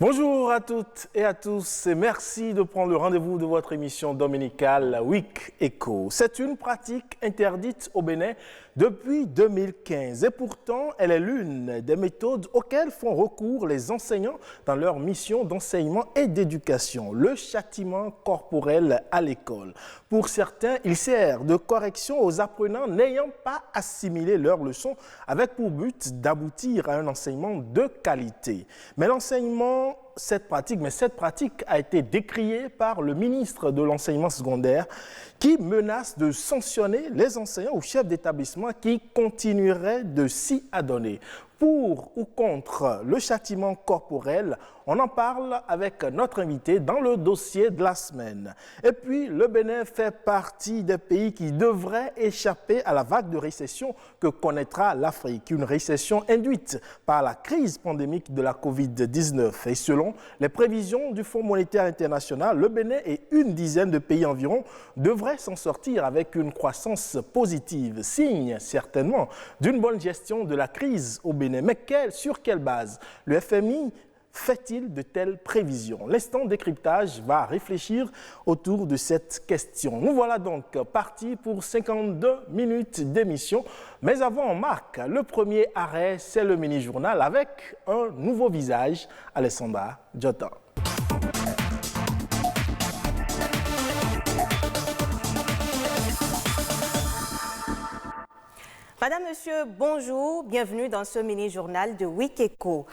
Bonjour à toutes et à tous et merci de prendre le rendez-vous de votre émission dominicale Week Echo. C'est une pratique interdite au Bénin depuis 2015 et pourtant elle est l'une des méthodes auxquelles font recours les enseignants dans leur mission d'enseignement et d'éducation, le châtiment corporel à l'école. Pour certains, il sert de correction aux apprenants n'ayant pas assimilé leurs leçons avec pour but d'aboutir à un enseignement de qualité. Mais cette pratique a été décriée par le ministre de l'enseignement secondaire qui menace de sanctionner les enseignants ou chefs d'établissement qui continueraient de s'y adonner. Pour ou contre le châtiment corporel, on en parle avec notre invité dans le dossier de la semaine. Et puis, le Bénin fait partie des pays qui devraient échapper à la vague de récession que connaîtra l'Afrique, une récession induite par la crise pandémique de la COVID-19. Et selon les prévisions du Fonds monétaire international, le Bénin et une dizaine de pays environ devraient s'en sortir avec une croissance positive, signe certainement d'une bonne gestion de la crise au Bénin. Mais sur quelle base le FMI fait-il de telles prévisions? L'instant décryptage va réfléchir autour de cette question. Nous voilà donc partis pour 52 minutes d'émission. Mais avant, on marque le premier arrêt, c'est le mini-journal avec un nouveau visage, Alessandra Jota. Madame, Monsieur, bonjour, bienvenue dans ce mini-journal de Week Echo.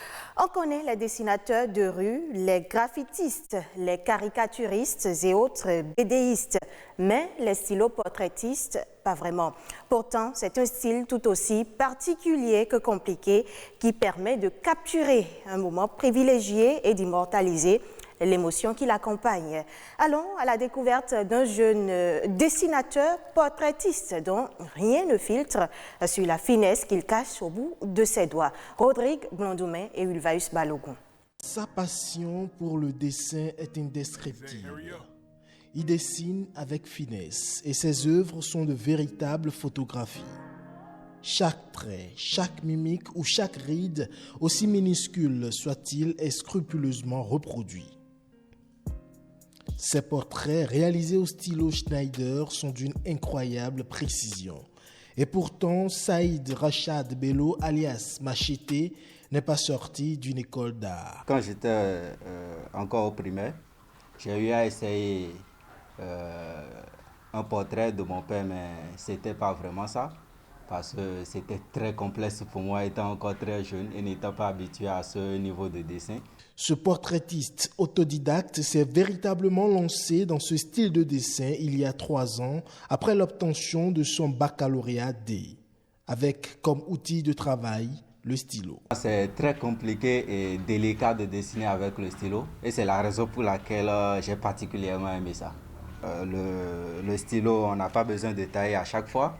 On connaît les dessinateurs de rue, les graffitistes, les caricaturistes et autres BDistes, mais les stylo-portraitistes, pas vraiment. Pourtant, c'est un style tout aussi particulier que compliqué qui permet de capturer un moment privilégié et d'immortaliser l'émotion qui l'accompagne. Allons à la découverte d'un jeune dessinateur portraitiste dont rien ne filtre sur la finesse qu'il cache au bout de ses doigts. Rodrigue Blondoumain et Ulvaeus Balogun. Sa passion pour le dessin est indescriptible. Il dessine avec finesse et ses œuvres sont de véritables photographies. Chaque trait, chaque mimique ou chaque ride, aussi minuscule soit-il, est scrupuleusement reproduit. Ces portraits réalisés au stylo Schneider sont d'une incroyable précision. Et pourtant, Saïd Rachad Bello, alias Machete, n'est pas sorti d'une école d'art. Quand j'étais encore au primaire, j'ai eu à essayer un portrait de mon père, mais c'était pas vraiment ça. Parce que c'était très complexe pour moi, étant encore très jeune et n'étant pas habitué à ce niveau de dessin. Ce portraitiste autodidacte s'est véritablement lancé dans ce style de dessin il y a 3 ans, après l'obtention de son baccalauréat D, avec comme outil de travail le stylo. C'est très compliqué et délicat de dessiner avec le stylo et c'est la raison pour laquelle j'ai particulièrement aimé ça. Le stylo, on n'a pas besoin de tailler à chaque fois.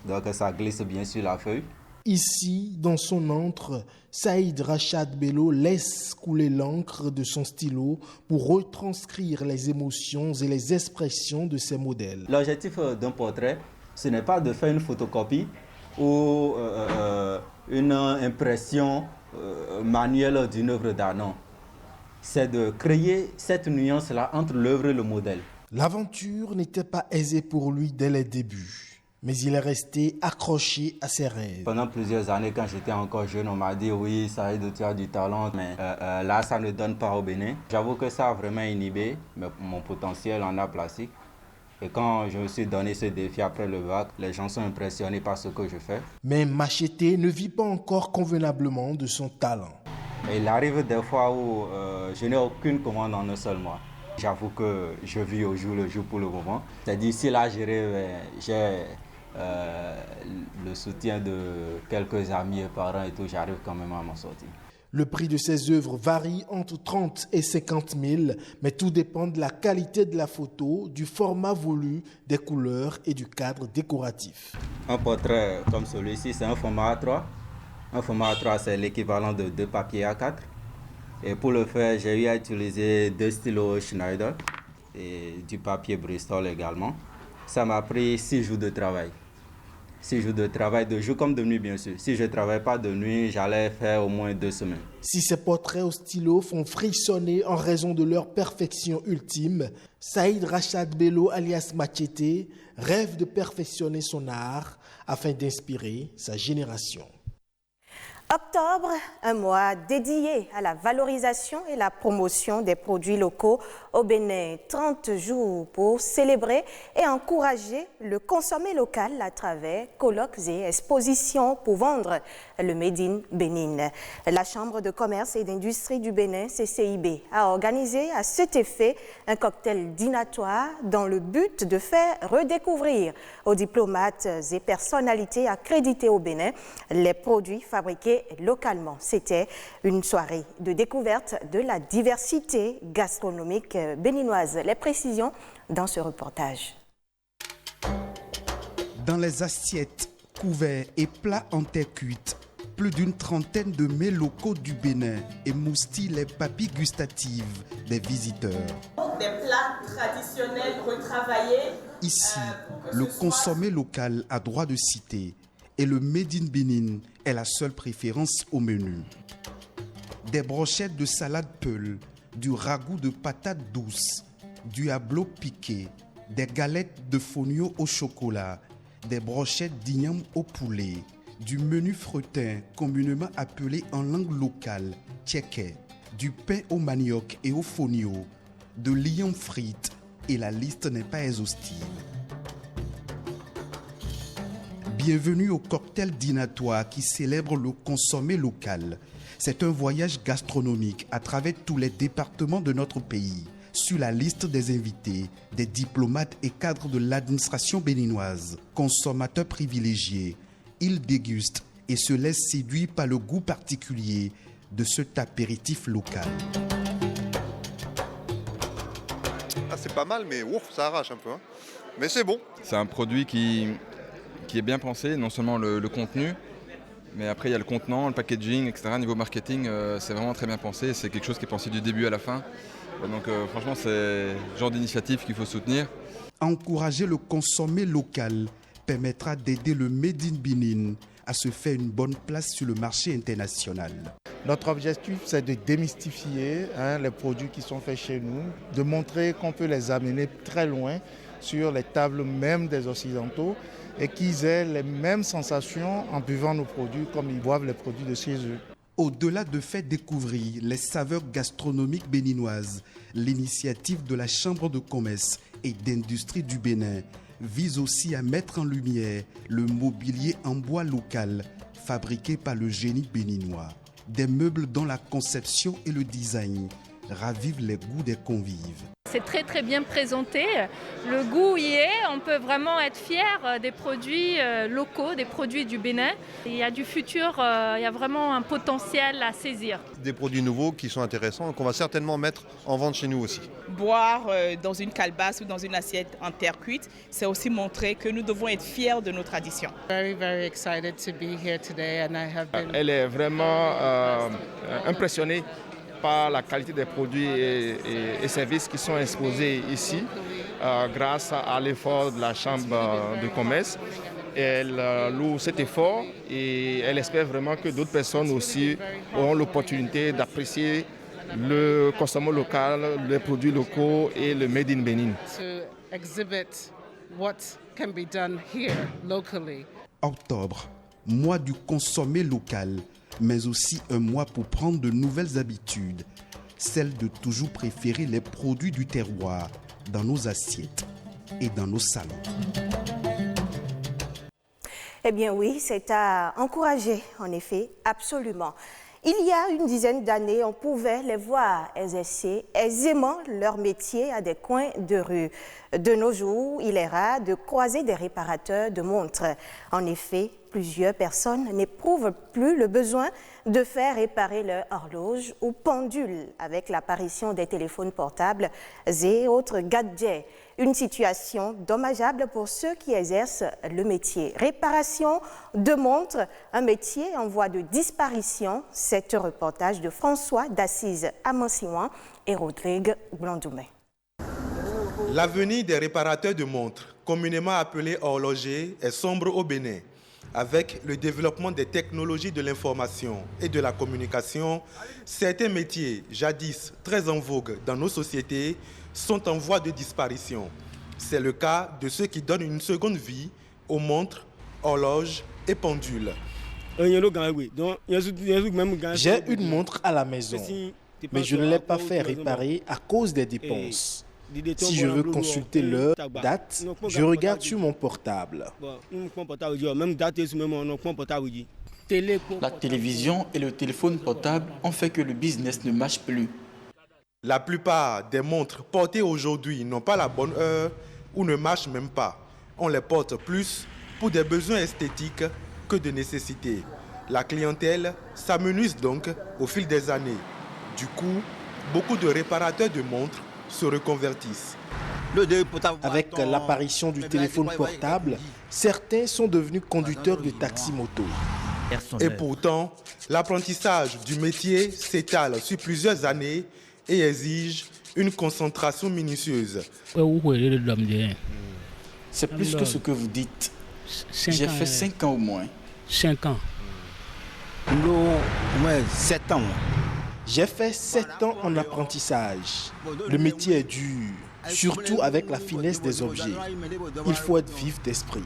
Donc ça glisse bien sur la feuille. Ici, dans son antre, Saïd Rachad Bello laisse couler l'encre de son stylo pour retranscrire les émotions et les expressions de ses modèles. L'objectif d'un portrait, ce n'est pas de faire une photocopie ou une impression manuelle d'une œuvre d'art, non. C'est de créer cette nuance-là entre l'œuvre et le modèle. L'aventure n'était pas aisée pour lui dès les débuts. Mais il est resté accroché à ses rêves. Pendant plusieurs années, quand j'étais encore jeune, on m'a dit oui, Saïd, tu as du talent, mais là, ça ne donne pas au Bénin. J'avoue que ça a vraiment inhibé mon potentiel en art plastique. Et quand je me suis donné ce défi après le bac, les gens sont impressionnés par ce que je fais. Mais Machete ne vit pas encore convenablement de son talent. Et il arrive des fois où je n'ai aucune commande en un seul mois. J'avoue que je vis au jour le jour pour le moment. C'est d'ici là, j'ai le soutien de quelques amis et parents et tout, j'arrive quand même à m'en sortir. Le prix de ses œuvres varie entre 30 et 50 000, mais tout dépend de la qualité de la photo, du format voulu, des couleurs et du cadre décoratif. Un portrait comme celui-ci, c'est un format A3. Un format A3, c'est l'équivalent de 2 papiers A4. Et pour le faire, j'ai eu à utiliser 2 stylos Schneider et du papier Bristol également. Ça m'a pris 6 jours de travail. 6 jours de travail, de jour comme de nuit bien sûr. Si je ne travaille pas de nuit, j'allais faire au moins 2 semaines. Si ces portraits au stylo font frissonner en raison de leur perfection ultime, Saïd Rachad Bello alias Machete rêve de perfectionner son art afin d'inspirer sa génération. Octobre, un mois dédié à la valorisation et la promotion des produits locaux au Bénin. 30 jours pour célébrer et encourager le consommé local à travers colloques et expositions pour vendre le Made in Bénin. La Chambre de commerce et d'industrie du Bénin, CCIB, a organisé à cet effet un cocktail dînatoire dans le but de faire redécouvrir aux diplomates et personnalités accréditées au Bénin les produits fabriqués localement. C'était une soirée de découverte de la diversité gastronomique béninoise. Les précisions dans ce reportage. Dans les assiettes, couverts et plats en terre cuite, plus d'une trentaine de mets locaux du Bénin émoustillent les papilles gustatives des visiteurs. Des plats traditionnels retravaillés. Ici, le consommé local a droit de citer et le Made in Bénin est la seule préférence au menu. Des brochettes de salade peule, du ragoût de patates douces, du hablo piqué, des galettes de fonio au chocolat, des brochettes d'igname au poulet, du menu fretin communément appelé en langue locale tchéké, du pain au manioc et au fonio, de lions frites et la liste n'est pas exhaustive. Bienvenue au cocktail dînatoire qui célèbre le consommé local. C'est un voyage gastronomique à travers tous les départements de notre pays. Sur la liste des invités, des diplomates et cadres de l'administration béninoise, consommateurs privilégiés, ils dégustent et se laissent séduire par le goût particulier de cet apéritif local. Ah, c'est pas mal, mais ouf, ça arrache un peu. Hein. Mais c'est bon. C'est un produit qui est bien pensé, non seulement le contenu, mais après il y a le contenant, le packaging, etc. Niveau marketing, c'est vraiment très bien pensé. C'est quelque chose qui est pensé du début à la fin. Donc franchement, c'est le genre d'initiative qu'il faut soutenir. Encourager le consommé local permettra d'aider le Made in Bénin à se faire une bonne place sur le marché international. Notre objectif, c'est de démystifier les produits qui sont faits chez nous, de montrer qu'on peut les amener très loin sur les tables même des Occidentaux et qu'ils aient les mêmes sensations en buvant nos produits comme ils boivent les produits de chez eux. Au-delà de faire découvrir les saveurs gastronomiques béninoises, l'initiative de la Chambre de commerce et d'industrie du Bénin vise aussi à mettre en lumière le mobilier en bois local fabriqué par le génie béninois. Des meubles dont la conception et le design ravivent les goûts des convives. C'est très très bien présenté, le goût y est, on peut vraiment être fier des produits locaux, des produits du Bénin. Il y a du futur, il y a vraiment un potentiel à saisir. Des produits nouveaux qui sont intéressants et qu'on va certainement mettre en vente chez nous aussi. Boire dans une calebasse ou dans une assiette en terre cuite, c'est aussi montrer que nous devons être fiers de nos traditions. Very excited to be here today and I have been... Elle est vraiment impressionnée par la qualité des produits et services qui sont exposés ici grâce à l'effort de la Chambre de commerce. Elle loue cet effort et elle espère vraiment que d'autres personnes aussi auront l'opportunité d'apprécier le consommation local, les produits locaux et le Made in Bénin. To exhibit what can be done here locally. Octobre, mois du consommé local, mais aussi un mois pour prendre de nouvelles habitudes, celle de toujours préférer les produits du terroir dans nos assiettes et dans nos salons. Eh bien oui, c'est à encourager, en effet, absolument. Il y a une dizaine d'années, on pouvait les voir exercer aisément leur métier à des coins de rue. De nos jours, il est rare de croiser des réparateurs de montres. En effet, plusieurs personnes n'éprouvent plus le besoin de faire réparer leur horloge ou pendule avec l'apparition des téléphones portables et autres gadgets. Une situation dommageable pour ceux qui exercent le métier. Réparation de montres, un métier en voie de disparition. C'est un reportage de François d'Assise Amansiwan et Rodrigue Blandoumé. L'avenir des réparateurs de montres communément appelé horloger, est sombre au Bénin. Avec le développement des technologies de l'information et de la communication, certains métiers, jadis très en vogue dans nos sociétés, sont en voie de disparition. C'est le cas de ceux qui donnent une seconde vie aux montres, horloges et pendules. J'ai une montre à la maison, mais je ne l'ai pas fait réparer à cause des dépenses. Si je veux consulter l'heure, date, je regarde sur mon portable. La télévision et le téléphone portable ont fait que le business ne marche plus. La plupart des montres portées aujourd'hui n'ont pas la bonne heure ou ne marchent même pas. On les porte plus pour des besoins esthétiques que de nécessité. La clientèle s'amenuise donc au fil des années. Du coup, beaucoup de réparateurs de montres se reconvertissent. Avec l'apparition du téléphone portable, certains sont devenus conducteurs de taxi-moto. Et pourtant, l'apprentissage du métier s'étale sur plusieurs années et exige une concentration minutieuse. C'est plus que ce que vous dites. J'ai fait 5 ans au moins. 5 ans. 7 ans. J'ai fait 7 ans en apprentissage. Le métier est dur, surtout avec la finesse des objets. Il faut être vif d'esprit.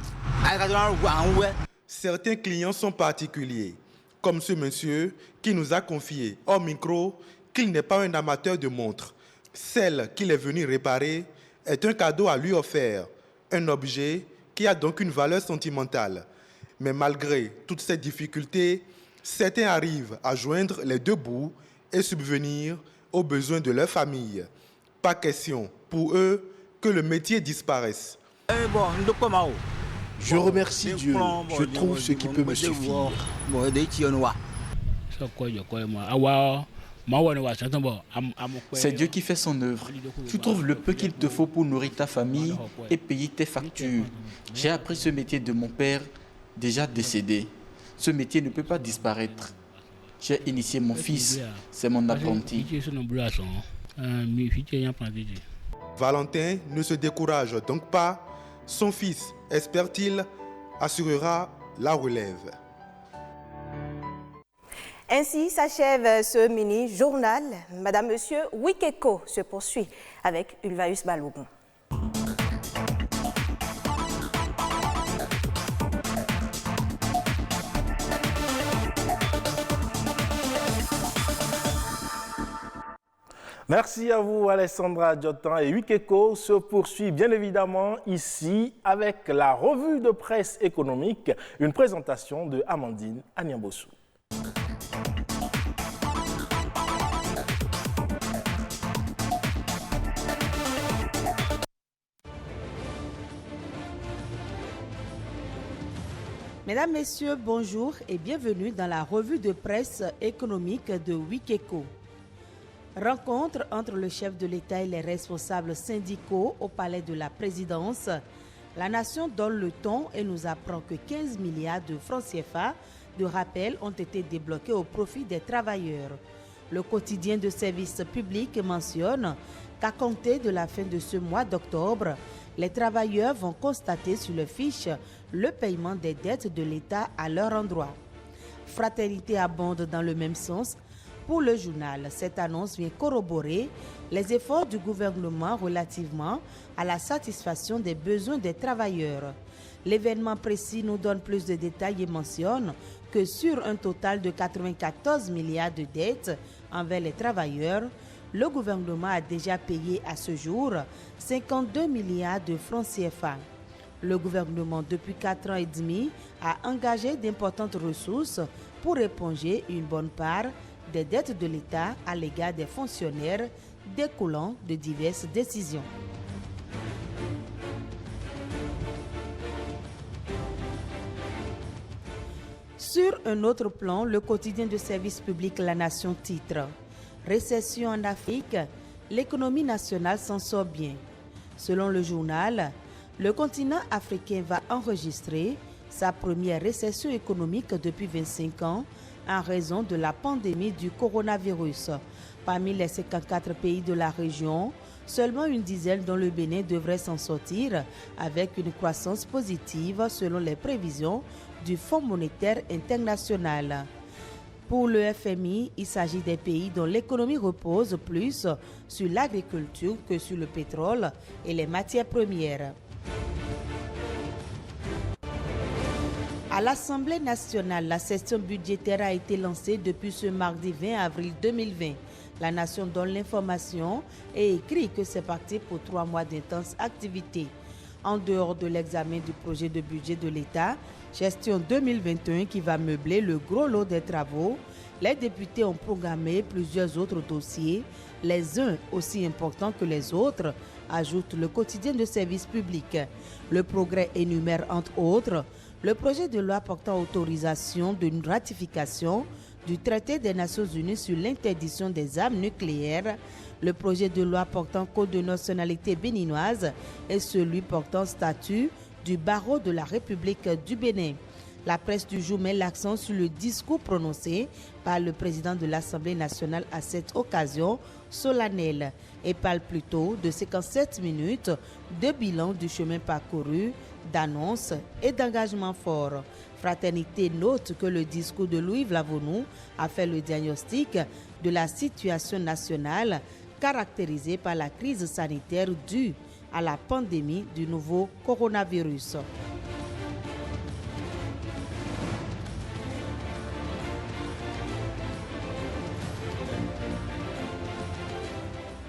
Certains clients sont particuliers, comme ce monsieur qui nous a confié hors micro qu'il n'est pas un amateur de montres. Celle qu'il est venu réparer est un cadeau à lui offert, un objet qui a donc une valeur sentimentale. Mais malgré toutes ces difficultés, certains arrivent à joindre les deux bouts et subvenir aux besoins de leur famille. Pas question pour eux que le métier disparaisse. Je remercie Dieu, je trouve ce qui peut me suffire. C'est Dieu qui fait son œuvre. Tu trouves le peu qu'il te faut pour nourrir ta famille et payer tes factures. J'ai appris ce métier de mon père, déjà décédé. Ce métier ne peut pas disparaître. J'ai initié mon fils, c'est mon apprenti. Valentin ne se décourage donc pas. Son fils, espère-t-il, assurera la relève. Ainsi s'achève ce mini-journal. Madame, Monsieur, Week Eco se poursuit avec Ulvaeus Balogun. Merci à vous, Alessandra Diotan. Et Week Eco se poursuit bien évidemment ici avec la revue de presse économique, une présentation de Amandine Agnambossou. Mesdames, Messieurs, bonjour et bienvenue dans la revue de presse économique de Week Eco. Rencontre entre le chef de l'État et les responsables syndicaux au palais de la présidence. La nation donne le ton et nous apprend que 15 milliards de francs CFA de rappel ont été débloqués au profit des travailleurs. Le quotidien de service public mentionne qu'à compter de la fin de ce mois d'octobre, les travailleurs vont constater sur le fiche le paiement des dettes de l'État à leur endroit. Fraternité abonde dans le même sens. Pour le journal, cette annonce vient corroborer les efforts du gouvernement relativement à la satisfaction des besoins des travailleurs. L'événement précis nous donne plus de détails et mentionne que sur un total de 94 milliards de dettes envers les travailleurs, le gouvernement a déjà payé à ce jour 52 milliards de francs CFA. Le gouvernement, depuis 4 ans et demi, a engagé d'importantes ressources pour éponger une bonne part des dettes de l'État à l'égard des fonctionnaires découlant de diverses décisions. Sur un autre plan, le quotidien de service public La Nation titre « Récession en Afrique, l'économie nationale s'en sort bien ». Selon le journal, le continent africain va enregistrer sa première récession économique depuis 25 ans en raison de la pandémie du coronavirus. Parmi les 54 pays de la région, Seulement une dizaine dont le Bénin devrait s'en sortir avec une croissance positive selon les prévisions du Fonds monétaire international. Pour le FMI, il s'agit des pays dont l'économie repose plus sur l'agriculture que sur le pétrole et les matières premières. À l'Assemblée nationale, la session budgétaire a été lancée depuis ce mardi 20 avril 2020. La nation donne l'information et écrit que c'est parti pour 3 mois d'intenses activités. En dehors de l'examen du projet de budget de l'État, gestion 2021 qui va meubler le gros lot des travaux, les députés ont programmé plusieurs autres dossiers, les uns aussi importants que les autres, ajoute le quotidien de service public. Le Progrès énumère entre autres le projet de loi portant autorisation d'une ratification du traité des Nations Unies sur l'interdiction des armes nucléaires, le projet de loi portant code de nationalité béninoise et celui portant statut du barreau de la République du Bénin. La presse du jour met l'accent sur le discours prononcé par le président de l'Assemblée nationale à cette occasion solennelle et parle plutôt de 57 minutes de bilan du chemin parcouru, d'annonces et d'engagements forts. Fraternité note que le discours de Louis Vlavonou a fait le diagnostic de la situation nationale caractérisée par la crise sanitaire due à la pandémie du nouveau coronavirus.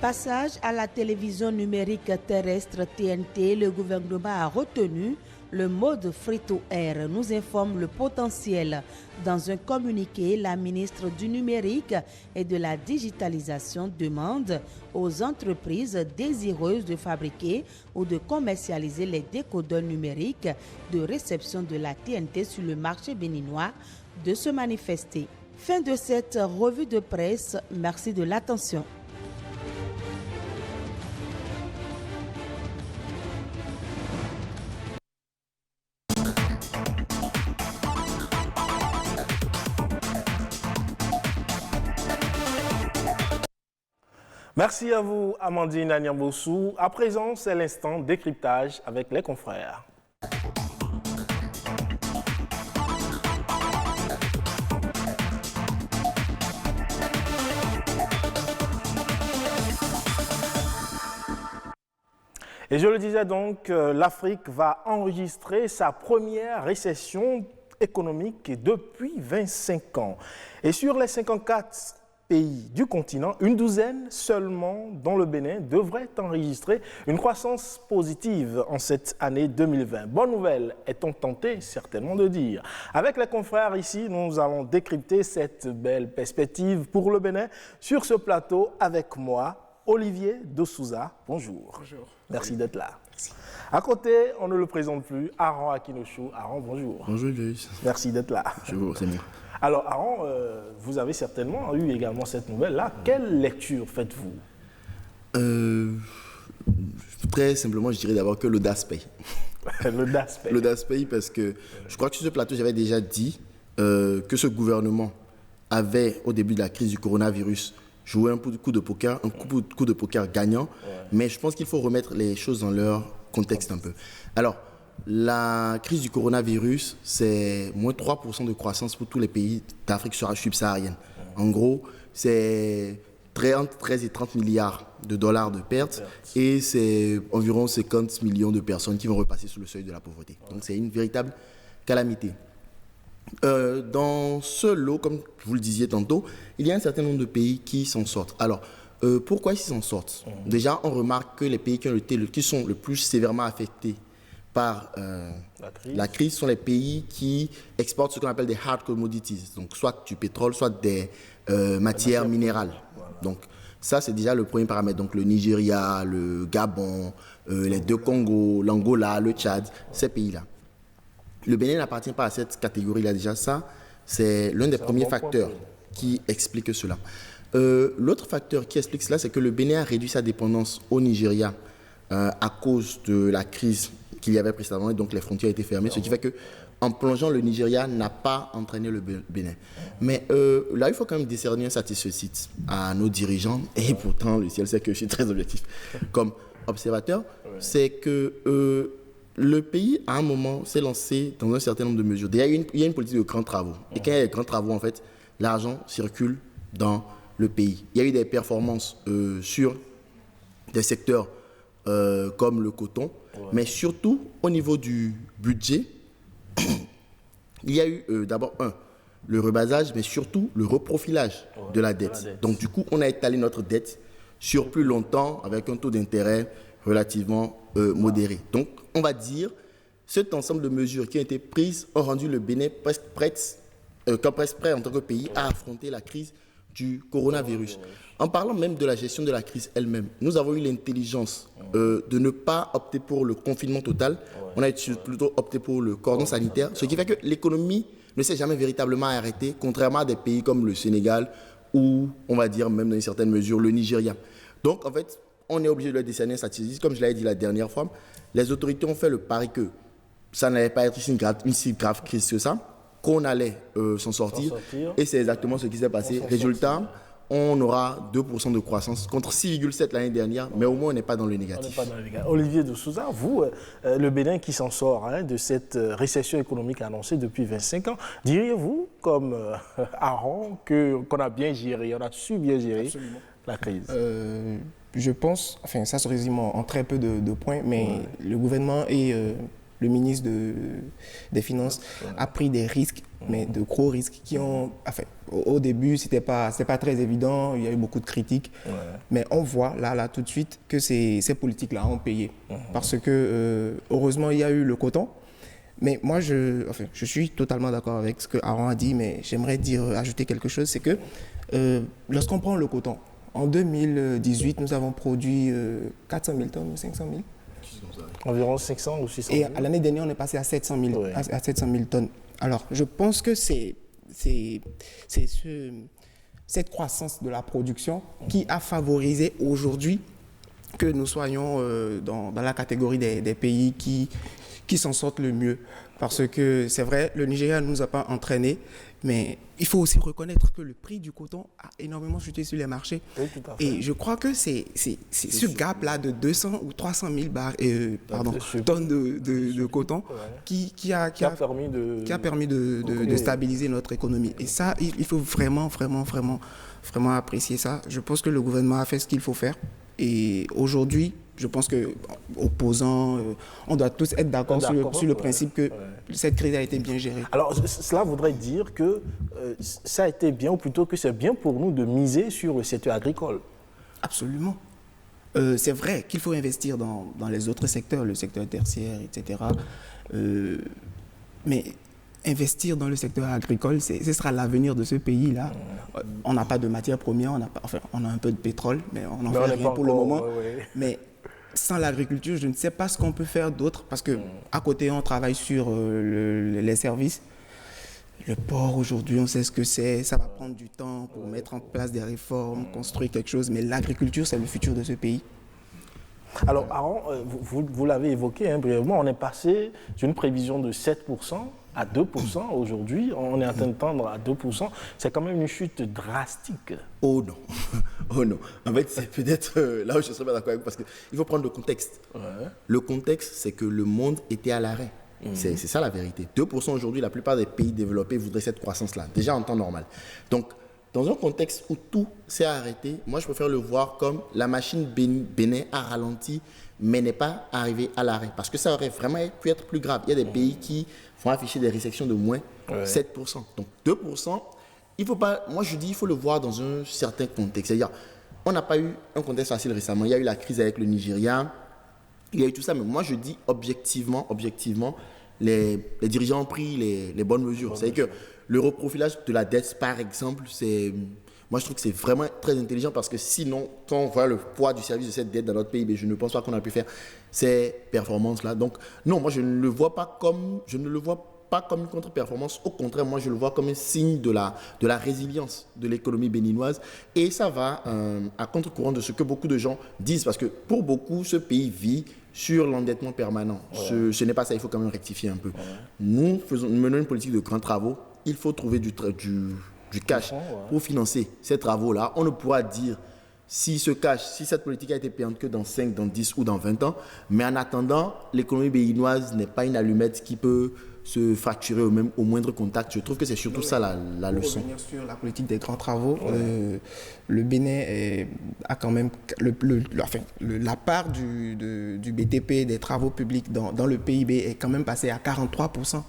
Passage à la télévision numérique terrestre TNT, le gouvernement a retenu le mode free-to-air, nous informe Le Potentiel. Dans un communiqué, la ministre du Numérique et de la Digitalisation demande aux entreprises désireuses de fabriquer ou de commercialiser les décodeurs numériques de réception de la TNT sur le marché béninois de se manifester. Fin de cette revue de presse. Merci de l'attention. Merci à vous, Amandine Agnambossou. À présent, c'est l'instant décryptage avec les confrères. Et je le disais donc, l'Afrique va enregistrer sa première récession économique depuis 25 ans. Et sur les 54 pays du continent, une douzaine seulement, dont le Bénin, devrait enregistrer une croissance positive en cette année 2020. Bonne nouvelle, est-on tenté certainement de dire. Avec les confrères ici, nous allons décrypter cette belle perspective pour le Bénin. Sur ce plateau, avec moi, Olivier De Souza. Bonjour. Bonjour. Merci d'être là. Merci. À côté, on ne le présente plus, Aaron Akinosho. Aaron, bonjour. Bonjour, Joyce. Merci d'être là. Bonjour, c'est moi. Alors, Aaron, vous avez certainement eu également cette nouvelle-là. Quelle lecture faites-vous? Très simplement, je dirais d'abord que l'audace paye. L'audace paye. L'audace paye parce que je crois que sur ce plateau, j'avais déjà dit que ce gouvernement avait, au début de la crise du coronavirus, joué un coup de poker, coup de poker gagnant. Ouais. Mais je pense qu'il faut remettre les choses dans leur contexte un peu. Alors, la crise du coronavirus, c'est moins 3% de croissance pour tous les pays d'Afrique subsaharienne. En gros, c'est entre 13 et 30 milliards de dollars de pertes et c'est environ 50 millions de personnes qui vont repasser sous le seuil de la pauvreté. Donc, c'est une véritable calamité. Dans ce lot, comme vous le disiez tantôt, il y a un certain nombre de pays qui s'en sortent. Alors, pourquoi ils s'en sortent? Déjà, on remarque que les pays qui sont le plus sévèrement affectés par la crise sont les pays qui exportent ce qu'on appelle des hard commodities, donc soit du pétrole, soit des matières minérales. Voilà. Donc ça, c'est déjà le premier paramètre. Donc le Nigeria, le Gabon, les deux Congos, l'Angola, le Tchad, ces pays-là. Le Bénin n'appartient pas à cette catégorie-là déjà. Ça, c'est l'un des premiers facteurs qui explique cela. L'autre facteur qui explique cela, c'est que le Bénin a réduit sa dépendance au Nigeria à cause de la crise qu'il y avait précédemment, et donc les frontières étaient fermées, ce qui fait que en plongeant le Nigeria, n'a pas entraîné le Bénin. Mais là, il faut quand même décerner un satisfecit à nos dirigeants, et pourtant, le ciel sait que je suis très objectif comme observateur, c'est que le pays, à un moment, s'est lancé dans un certain nombre de mesures. Déjà, il y a une politique de grands travaux. Et quand il y a des grands travaux, en fait, l'argent circule dans le pays. Il y a eu des performances sur des secteurs comme le coton, mais surtout au niveau du budget, il y a eu d'abord le rebasage, mais surtout le reprofilage de la dette. Donc du coup, on a étalé notre dette sur plus longtemps avec un taux d'intérêt relativement modéré. Donc on va dire, cet ensemble de mesures qui ont été prises ont rendu le Bénin presque prêt en tant que pays à affronter la crise du coronavirus. En parlant même de la gestion de la crise elle-même, nous avons eu l'intelligence de ne pas opter pour le confinement total. On a plutôt opté pour le cordon sanitaire, ce qui fait que l'économie ne s'est jamais véritablement arrêtée, contrairement à des pays comme le Sénégal ou, on va dire, même dans une certaine mesure, le Nigeria. Donc, en fait, on est obligé de leur décerner un satisfecit. Comme je l'avais dit la dernière fois, les autorités ont fait le pari que ça n'allait pas être une si grave crise que ça, qu'on allait s'en sortir. Et c'est exactement ce qui s'est passé. Résultat, on aura 2% de croissance contre 6,7 l'année dernière, mais au moins on n'est pas dans le négatif. Olivier de Souza, vous, le Bénin qui s'en sort de cette récession économique annoncée depuis 25 ans, diriez-vous, comme Aaron, qu'on a bien géré, on a su bien gérer la crise? Je pense, enfin ça se résume en très peu de points, mais le gouvernement et le ministre des Finances a pris des risques, mais de gros risques qui ont... Enfin, au début, c'était pas très évident, il y a eu beaucoup de critiques, mais on voit là tout de suite que ces politiques-là ont payé. Parce que, heureusement, il y a eu le coton, mais moi, je suis totalement d'accord avec ce que Aaron a dit, mais j'aimerais ajouter quelque chose, c'est que lorsqu'on prend le coton, en 2018, nous avons produit 400 000 tonnes ou 500 000. Environ 500 ou 600 000. Et l'année dernière, on est passé à 700 000, à 700 000 tonnes. Alors, je pense que c'est cette croissance de la production qui a favorisé aujourd'hui que nous soyons dans la catégorie des pays qui s'en sortent le mieux. Parce que c'est vrai, le Nigeria ne nous a pas entraînés, mais il faut aussi reconnaître que le prix du coton a énormément chuté sur les marchés. Oui, tout à fait. Et je crois que c'est ce gap-là de 200 ou 300 000 tonnes de coton qui a permis de stabiliser notre économie. Et ça, il faut vraiment apprécier ça. Je pense que le gouvernement a fait ce qu'il faut faire. Et aujourd'hui, je pense qu'opposants, on doit tous être d'accord sur le principe que cette crise a été bien gérée. Alors, cela voudrait dire que ça a été bien, ou plutôt que c'est bien pour nous de miser sur le secteur agricole. Absolument. C'est vrai qu'il faut investir dans les autres secteurs, le secteur tertiaire, etc. Mais investir dans le secteur agricole, ce sera l'avenir de ce pays-là. On n'a pas de matières premières, on a un peu de pétrole, mais on n'en fait rien pour le moment. Mais sans l'agriculture, je ne sais pas ce qu'on peut faire d'autre, parce qu'à côté, on travaille sur les services. Le port, aujourd'hui, on sait ce que c'est. Ça va prendre du temps pour mettre en place des réformes, construire quelque chose. Mais l'agriculture, c'est le futur de ce pays. Alors, Aaron, vous l'avez évoqué brièvement, on est passé d'une prévision de 7% à 2%. Aujourd'hui, on est en train de tendre à 2%. C'est quand même une chute drastique. Oh non. Oh non. En fait, c'est peut-être là où je ne serais pas d'accord avec vous, parce qu'il faut prendre le contexte. Le contexte, c'est que le monde était à l'arrêt. C'est ça la vérité. 2% aujourd'hui, la plupart des pays développés voudraient cette croissance-là, déjà en temps normal. Donc, dans un contexte où tout s'est arrêté, moi je préfère le voir comme la machine Bénin a ralenti, mais n'est pas arrivée à l'arrêt. Parce que ça aurait vraiment pu être plus grave. Il y a des pays qui vont afficher des récessions de moins 7%. Donc 2%, il faut pas, moi je dis il faut le voir dans un certain contexte. C'est-à-dire, on n'a pas eu un contexte facile récemment. Il y a eu la crise avec le Nigeria, il y a eu tout ça, mais moi je dis objectivement, les dirigeants ont pris les bonnes mesures. C'est-à-dire que le reprofilage de la dette, par exemple, moi je trouve que c'est vraiment très intelligent, parce que sinon, quand on voit le poids du service de cette dette dans notre pays, je ne pense pas qu'on a pu faire ces performances-là. Donc non, moi je ne le vois pas comme une contre-performance. Au contraire, moi je le vois comme un signe de la résilience de l'économie béninoise. Et ça va à contre-courant de ce que beaucoup de gens disent, parce que pour beaucoup, ce pays vit sur l'endettement permanent. Ce n'est pas ça, il faut quand même rectifier un peu. Nous menons une politique de grands travaux. Il faut trouver du cash pour financer ces travaux-là. On ne pourra dire si cette politique a été payante que dans 5, dans 10 ou dans 20 ans. Mais en attendant, l'économie béninoise n'est pas une allumette qui peut se fracturer au moindre contact. Je trouve que c'est surtout ça la leçon. Pour revenir sur la politique des grands travaux, le Bénin a quand même la part du BTP des travaux publics dans le PIB est quand même passée à 43%.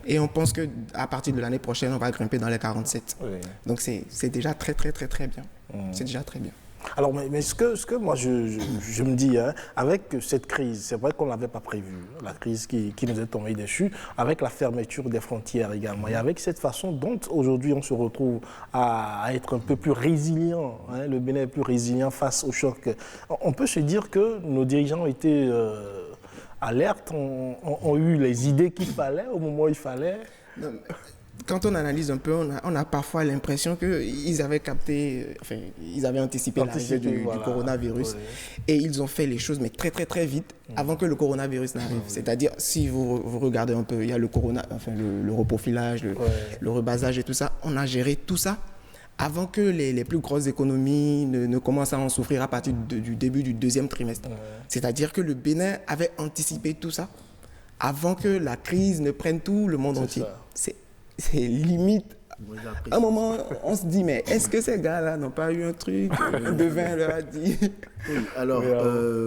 Et on pense qu'à partir de l'année prochaine, on va grimper dans les 47%. Donc c'est déjà très très très très bien. C'est déjà très bien. Alors, mais ce que moi je me dis, avec cette crise, c'est vrai qu'on ne l'avait pas prévu, la crise qui nous est tombée dessus, avec la fermeture des frontières également, et avec cette façon dont aujourd'hui on se retrouve à être un peu plus résilient, le Bénin est plus résilient face au choc. On peut se dire que nos dirigeants ont été alertes, ont eu les idées qu'il fallait au moment où il fallait. Non, quand on analyse un peu, on a parfois l'impression qu'ils avaient ils avaient anticipé l'arrivée du coronavirus et ils ont fait les choses mais très très très vite avant que le coronavirus n'arrive. C'est-à-dire, si vous regardez un peu, il y a le reprofilage, le rebasage et tout ça, on a géré tout ça avant que les plus grosses économies ne commencent à en souffrir à partir du début du deuxième trimestre. C'est-à-dire que le Bénin avait anticipé tout ça avant que la crise ne prenne tout le monde entier. C'est limite. À un moment, on se dit, mais est-ce que ces gars-là n'ont pas eu un truc Devin leur a dit. Oui, alors,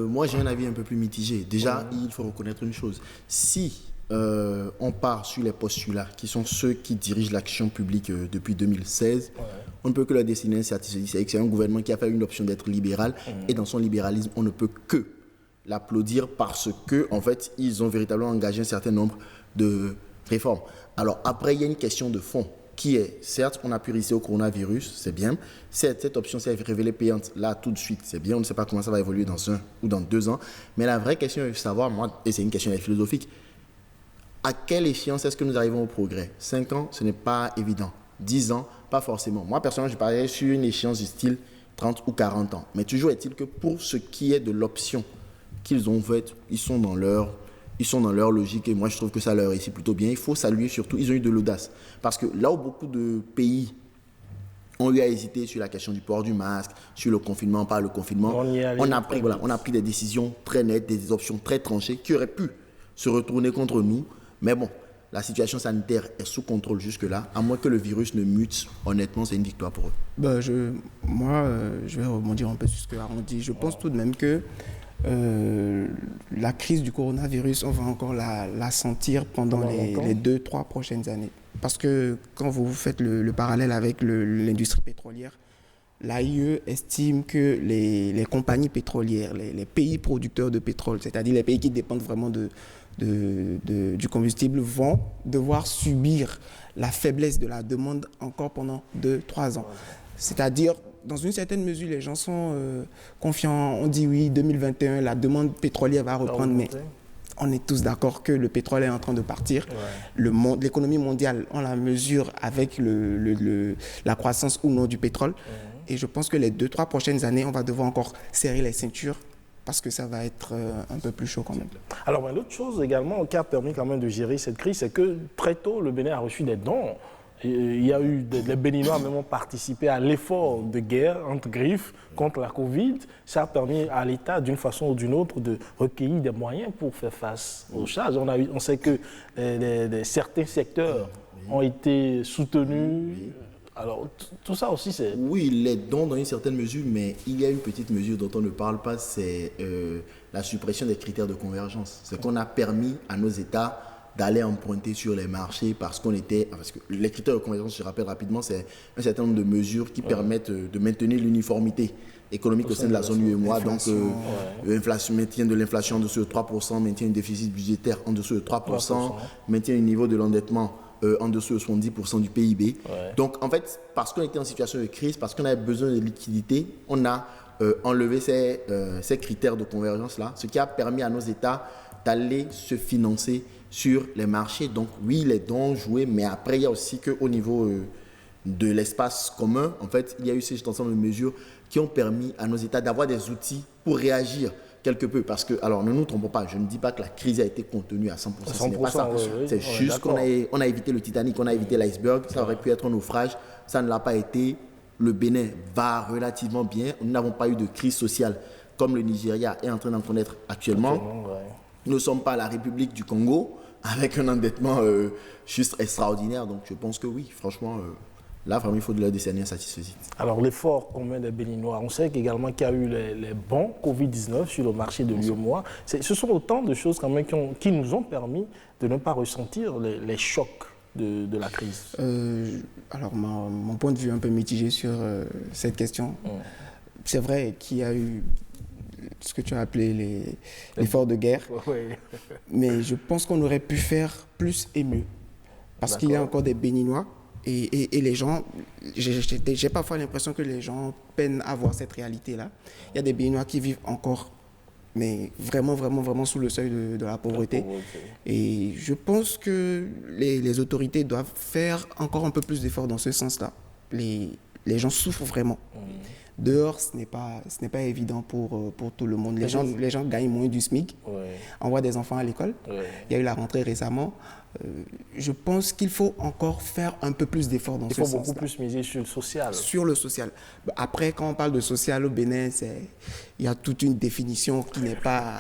moi j'ai un avis un peu plus mitigé. Déjà, il faut reconnaître une chose. Si on part sur les postulats qui sont ceux qui dirigent l'action publique depuis 2016, on ne peut que leur dessiner un satisfait. C'est un gouvernement qui a fait une option d'être libéral et dans son libéralisme, on ne peut que l'applaudir parce que, en fait, ils ont véritablement engagé un certain nombre de réformes. Alors après, il y a une question de fond qui est, certes, on a pu risquer au coronavirus, c'est bien. Cette option s'est révélée payante là tout de suite, c'est bien. On ne sait pas comment ça va évoluer dans 1 ou dans 2 ans. Mais la vraie question est de savoir, moi, et c'est une question philosophique, à quelle échéance est-ce que nous arrivons au progrès ? 5 ans, ce n'est pas évident. 10 ans, pas forcément. Moi, personnellement, je parlerais sur une échéance du style 30 ou 40 ans. Mais toujours est-il que pour ce qui est de l'option qu'ils ont faite, ils sont dans leur logique et moi je trouve que ça leur réussit plutôt bien. Il faut saluer surtout, ils ont eu de l'audace. Parce que là où beaucoup de pays ont eu à hésiter sur la question du port du masque, sur le confinement, pas le confinement, on a pris des décisions très nettes, des options très tranchées qui auraient pu se retourner contre nous. Mais bon, la situation sanitaire est sous contrôle jusque-là. À moins que le virus ne mute, honnêtement, c'est une victoire pour eux. Je vais rebondir un peu sur ce que Aaron dit. Je pense tout de même que la crise du coronavirus, on va encore la sentir pendant les 2-3 prochaines années. Parce que quand vous faites le parallèle avec l'industrie pétrolière, l'AIE estime que les compagnies pétrolières, les pays producteurs de pétrole, c'est-à-dire les pays qui dépendent vraiment du combustible, vont devoir subir la faiblesse de la demande encore pendant 2-3 ans. C'est-à-dire, dans une certaine mesure, les gens sont confiants. On dit oui, 2021, la demande pétrolière va reprendre, mais on est tous d'accord que le pétrole est en train de partir. L'économie mondiale, on la mesure avec la croissance ou non du pétrole. Et je pense que les 2-3 prochaines années, on va devoir encore serrer les ceintures parce que ça va être un peu plus chaud quand même. Alors, l'autre chose également qui a permis quand même de gérer cette crise, c'est que très tôt, le Bénin a reçu des dons. Il y a eu les Béninois même ont participé à l'effort de guerre entre griffes contre la Covid. Ça a permis à l'État, d'une façon ou d'une autre, de recueillir des moyens pour faire face aux charges. On sait que certains secteurs ont été soutenus. Alors, tout ça aussi, c'est... Oui, les dons dans une certaine mesure, mais il y a une petite mesure dont on ne parle pas, c'est la suppression des critères de convergence. C'est qu'on a permis à nos États d'aller emprunter sur les marchés parce que les critères de convergence, je rappelle rapidement, c'est un certain nombre de mesures qui permettent de maintenir l'uniformité économique au sein de la zone UEMOA. Donc, maintien de l'inflation en dessous de 3%, maintien du déficit budgétaire en dessous de 3%, maintien du niveau de l'endettement en dessous de 70% du PIB. Donc, en fait, parce qu'on était en situation de crise, parce qu'on avait besoin de liquidité, on a enlevé ces critères de convergence-là, ce qui a permis à nos États d'aller se financer sur les marchés. Donc oui, les dons joués, mais après il y a aussi qu'au niveau de l'espace commun, en fait, il y a eu cet ensemble de mesures qui ont permis à nos États d'avoir des outils pour réagir quelque peu. Parce que, alors ne nous trompons pas, je ne dis pas que la crise a été contenue à 100%, ce n'est pas ça. C'est juste qu'on a évité le Titanic, on a évité l'iceberg, ça aurait pu être un naufrage, ça ne l'a pas été. Le Bénin va relativement bien, nous n'avons pas eu de crise sociale comme le Nigeria est en train d'en connaître actuellement. Nous ne sommes pas la République du Congo avec un endettement juste extraordinaire. Donc je pense que oui, franchement, là vraiment il faut de leur décerner un satisfait. Alors l'effort commun des Béninois, on sait également qu'il y a eu les bons Covid-19 sur le marché de l'UEMOA. Ce sont autant de choses quand même qui nous ont permis de ne pas ressentir les chocs de la crise. Alors mon point de vue est un peu mitigé sur cette question. C'est vrai qu'il y a eu ce que tu as appelé l'effort de guerre. Mais je pense qu'on aurait pu faire plus et mieux. Parce qu'il y a encore des Béninois et les gens, j'ai parfois l'impression que les gens peinent à voir cette réalité-là. Il y a des Béninois qui vivent encore, mais vraiment sous le seuil de la pauvreté. Et je pense que les autorités doivent faire encore un peu plus d'efforts dans ce sens-là. Les gens souffrent vraiment. Dehors, ce n'est pas évident pour tout le monde. Les gens gagnent moins du SMIC, envoient des enfants à l'école. Il y a eu la rentrée récemment. Je pense qu'il faut encore faire un peu plus d'efforts dans ce sens-là. Il faut beaucoup plus miser sur le social. Sur le social. Après, quand on parle de social au Bénin, il y a toute une définition qui n'est pas...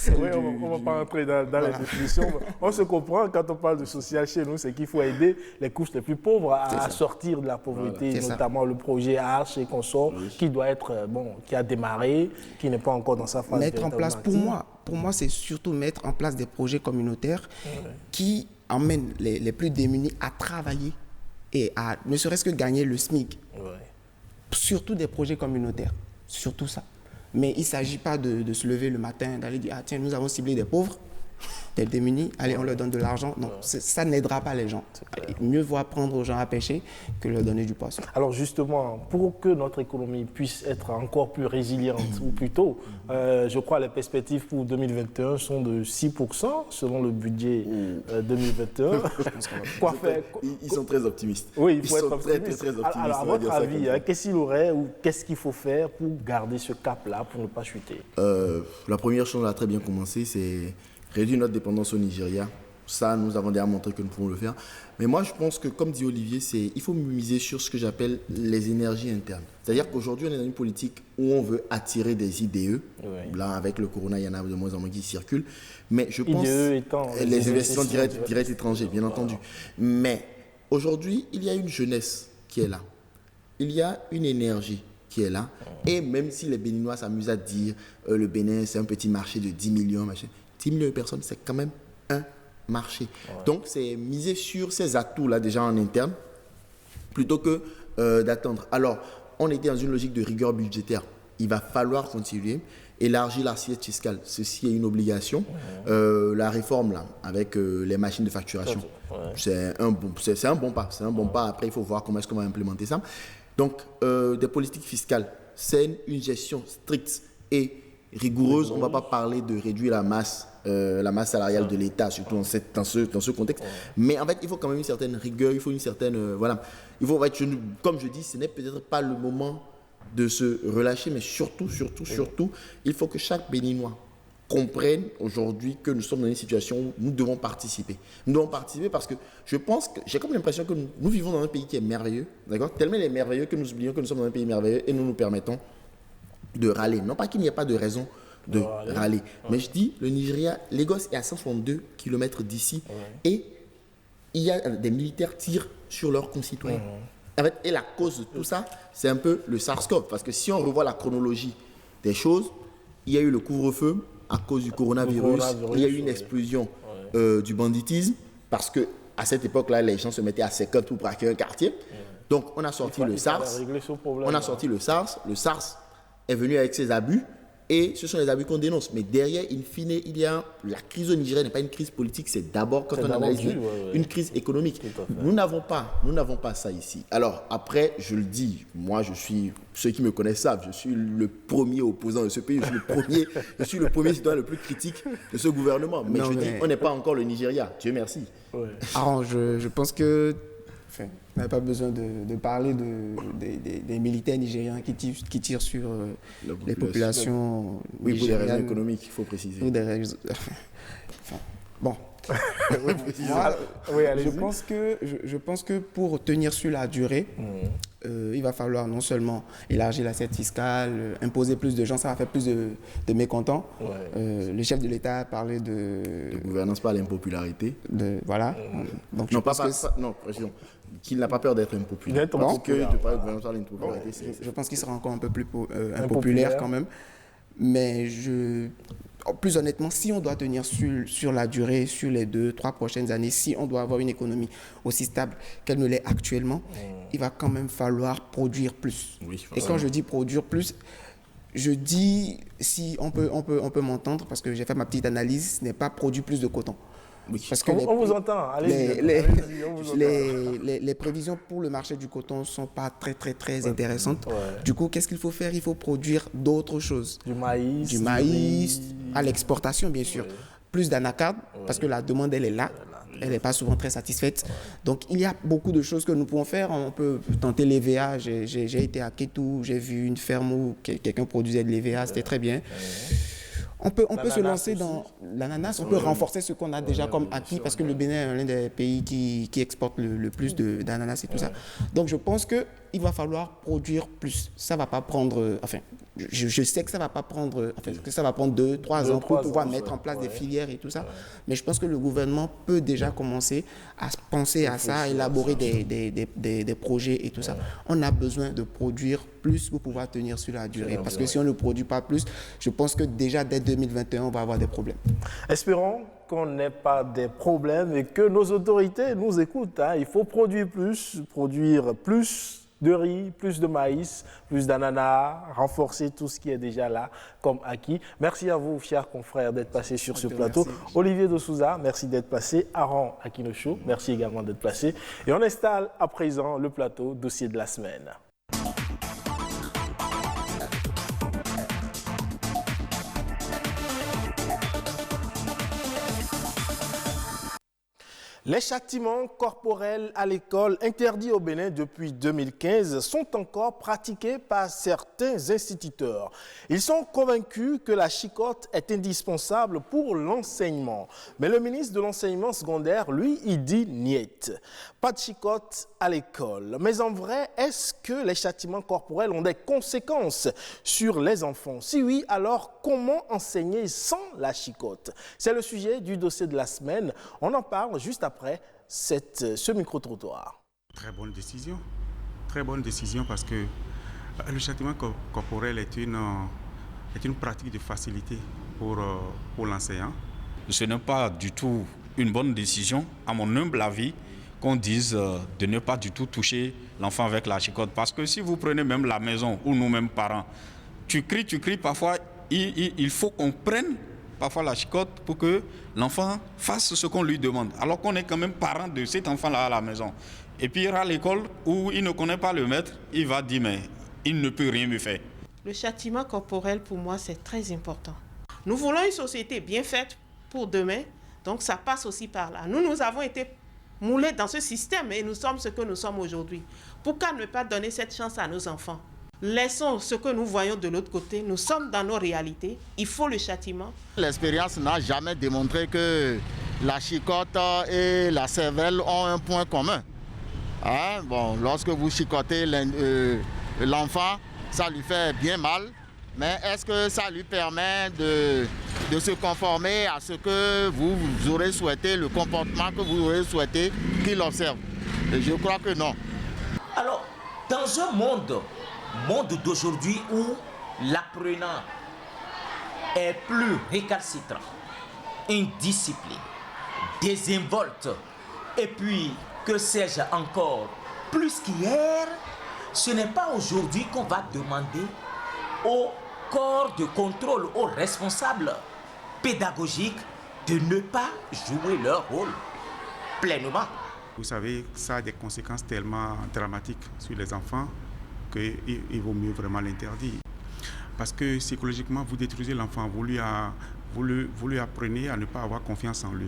on ne va pas entrer dans les définitions. On se comprend quand on parle de social chez nous, c'est qu'il faut aider les couches les plus pauvres à sortir de la pauvreté, notamment le projet Arche et consorts, qui doit être, qui a démarré, qui n'est pas encore dans sa phase. Mettre en place, pour moi, c'est surtout mettre en place des projets communautaires qui emmènent les plus démunis à travailler et à ne serait-ce que gagner le SMIC. Surtout des projets communautaires, surtout ça. Mais il ne s'agit pas de se lever le matin, d'aller dire « Ah tiens, nous avons ciblé des pauvres, des démunis, allez, on leur donne de l'argent. » Non, ça n'aidera pas les gens. Mieux vaut apprendre aux gens à pêcher que leur donner du poisson. Alors justement, pour que notre économie puisse être encore plus résiliente, ou plutôt, je crois que les perspectives pour 2021 sont de 6% selon le budget 2021. Quoi faire Ils sont très optimistes. Oui, il faut être optimiste. Très optimistes. Alors à votre avis, qu'est-ce qu'il aurait ou qu'est-ce qu'il faut faire pour garder ce cap-là, pour ne pas chuter? La première chose, on a très bien commencé, c'est réduire notre dépendance au Nigeria. Ça, nous avons déjà montré que nous pouvons le faire. Mais moi, je pense que, comme dit Olivier, il faut miser sur ce que j'appelle les énergies internes. C'est-à-dire qu'aujourd'hui, on est dans une politique où on veut attirer des IDE. Là, avec le corona, il y en a de moins en moins qui circulent. Mais je pense... IDE étant les investissements directs étrangers, bien entendu. Mais aujourd'hui, il y a une jeunesse qui est là. Il y a une énergie qui est là. Et même si les Béninois s'amusent à dire le Bénin, c'est un petit marché de 10 millions, machin. 10 millions de personnes, c'est quand même un marché. Donc, c'est miser sur ces atouts-là déjà en interne, plutôt que d'attendre. Alors, on était dans une logique de rigueur budgétaire. Il va falloir continuer, élargir l'assiette fiscale. Ceci est une obligation. La réforme, là, avec les machines de facturation, c'est un bon pas. C'est un bon pas. Après, il faut voir comment est-ce qu'on va implémenter ça. Donc, des politiques fiscales, c'est une gestion stricte et rigoureuse. On ne va pas parler de réduire la masse salariale de l'État, surtout dans ce contexte. Mais en fait, il faut quand même une certaine rigueur, il faut une certaine... Il faut, comme je dis, ce n'est peut-être pas le moment de se relâcher, mais surtout, il faut que chaque Béninois comprenne aujourd'hui que nous sommes dans une situation où nous devons participer. Nous devons participer parce que je pense que j'ai comme l'impression que nous vivons dans un pays qui est merveilleux, d'accord ? Tellement il est merveilleux que nous oublions que nous sommes dans un pays merveilleux et nous nous permettons de râler. Non pas qu'il n'y ait pas de raison de râler, mais je dis, le Nigeria, Lagos est à 162 km d'ici et il y a des militaires tirent sur leurs concitoyens. En fait, et la cause de tout ça, c'est un peu le SARS-CoV, parce que si on revoit la chronologie des choses, il y a eu le couvre-feu à cause du coronavirus, il y a eu une explosion du banditisme, parce que à cette époque-là, les gens se mettaient à 50 pour braquer un quartier. Donc, on a sorti le SARS. Le SARS est venu avec ses abus et ce sont les abus qu'on dénonce. Mais derrière, in fine, il y a la crise au Nigeria n'est pas une crise politique, c'est d'abord, quand on analyse, une crise économique. Nous n'avons pas ça ici. Alors après, je le dis, moi ceux qui me connaissent savent, je suis le premier opposant de ce pays, je suis le premier citoyen le plus critique de ce gouvernement. Mais on n'est pas encore le Nigeria, Dieu merci. Alors, je pense que Enfin, on n'a pas besoin de parler des militaires nigériens qui tirent sur les populations oui, pour des raisons nigérianes. économiques, il faut préciser. Pour des raisons... Enfin, bon. Moi, oui, je pense que pour tenir sur la durée, il va falloir non seulement élargir l'assiette fiscale, imposer plus de gens, ça va faire plus de mécontents. Ouais. Le chef de l'État a parlé de gouvernance par l'impopularité. Voilà. Donc, non, précision. Qu'il n'a pas peur d'être impopulaire. Parce que de parler de gouvernance par l'impopularité, je pense qu'il sera encore un peu plus impopulaire quand même. Mais plus honnêtement, si on doit tenir sur la durée, sur les 2-3 prochaines années, si on doit avoir une économie aussi stable qu'elle ne l'est actuellement, il va quand même falloir produire plus. Oui, et quand je dis produire plus, je dis, si on peut m'entendre, parce que j'ai fait ma petite analyse, ce n'est pas produire plus de coton. Oui. Parce que on vous entend. Les prévisions pour le marché du coton ne sont pas très intéressantes. Ouais. Du coup, qu'est-ce qu'il faut faire? Il faut produire d'autres choses. Du maïs. Du maïs, à l'exportation, bien sûr. Ouais. Plus d'anacarde, parce que la demande, elle est là. Elle n'est pas souvent très satisfaite. Donc, il y a beaucoup de choses que nous pouvons faire. On peut tenter l'EVA. J'ai été à Kétou, j'ai vu une ferme où quelqu'un produisait de l'EVA. C'était très bien. On peut se lancer dans l'ananas, on peut renforcer ce qu'on a déjà comme acquis, parce que le Bénin est l'un des pays qui exporte le plus d'ananas et tout ça. Donc je pense qu'il va falloir produire plus. Ça ne va pas prendre... Enfin, je sais que ça va pas prendre... Enfin, que ça va prendre 2-3 ans pour pouvoir mettre en place des filières et tout ça. Mais je pense que le gouvernement peut déjà commencer à penser à ça, à élaborer des projets et tout ça. On a besoin de produire plus pour pouvoir tenir sur la durée. Parce que si on ne produit pas plus, je pense que déjà dès 2021, on va avoir des problèmes. Espérons qu'on n'ait pas des problèmes et que nos autorités nous écoutent. Il faut produire plus de riz, plus de maïs, plus d'ananas, renforcer tout ce qui est déjà là comme acquis. Merci à vous, chers confrères, d'être passés sur ce plateau. Merci. Olivier de Souza, merci d'être passé. Aaron Akinocho, merci également d'être passé. Et on installe à présent le plateau dossier de la semaine. Les châtiments corporels à l'école interdits au Bénin depuis 2015 sont encore pratiqués par certains instituteurs. Ils sont convaincus que la chicotte est indispensable pour l'enseignement. Mais le ministre de l'enseignement secondaire, lui, il dit niet. Pas de chicotte à l'école. Mais en vrai, est-ce que les châtiments corporels ont des conséquences sur les enfants? Si oui, alors comment enseigner sans la chicotte? C'est le sujet du dossier de la semaine. On en parle juste après ce micro-trottoir. Très bonne décision parce que le châtiment corporel est une pratique de facilité pour l'enseignant. Ce n'est pas du tout une bonne décision, à mon humble avis, qu'on dise de ne pas du tout toucher l'enfant avec la chicotte. Parce que si vous prenez même la maison ou nous-mêmes parents, tu cries, parfois il faut qu'on prenne parfois la chicotte pour que l'enfant fasse ce qu'on lui demande. Alors qu'on est quand même parent de cet enfant-là à la maison. Et puis il ira à l'école où il ne connaît pas le maître, il va dire mais il ne peut rien me faire. Le châtiment corporel pour moi c'est très important. Nous voulons une société bien faite pour demain, donc ça passe aussi par là. Nous avons été moulés dans ce système et nous sommes ce que nous sommes aujourd'hui. Pourquoi ne pas donner cette chance à nos enfants? Laissons ce que nous voyons de l'autre côté. Nous sommes dans nos réalités. Il faut le châtiment. L'expérience n'a jamais démontré que la chicotte et la cervelle ont un point commun. Bon, lorsque vous chicotez l'enfant, ça lui fait bien mal. Mais est-ce que ça lui permet de se conformer à ce que vous aurez souhaité, le comportement que vous aurez souhaité qu'il observe? Et je crois que non. Alors, dans un monde d'aujourd'hui où l'apprenant est plus récalcitrant, indiscipliné, désinvolte, et puis, que sais-je encore, plus qu'hier, ce n'est pas aujourd'hui qu'on va demander au corps de contrôle, aux responsables pédagogiques de ne pas jouer leur rôle pleinement. Vous savez, ça a des conséquences tellement dramatiques sur les enfants qu'il vaut mieux vraiment l'interdire. Parce que psychologiquement, vous détruisez l'enfant, vous lui apprenez à ne pas avoir confiance en lui.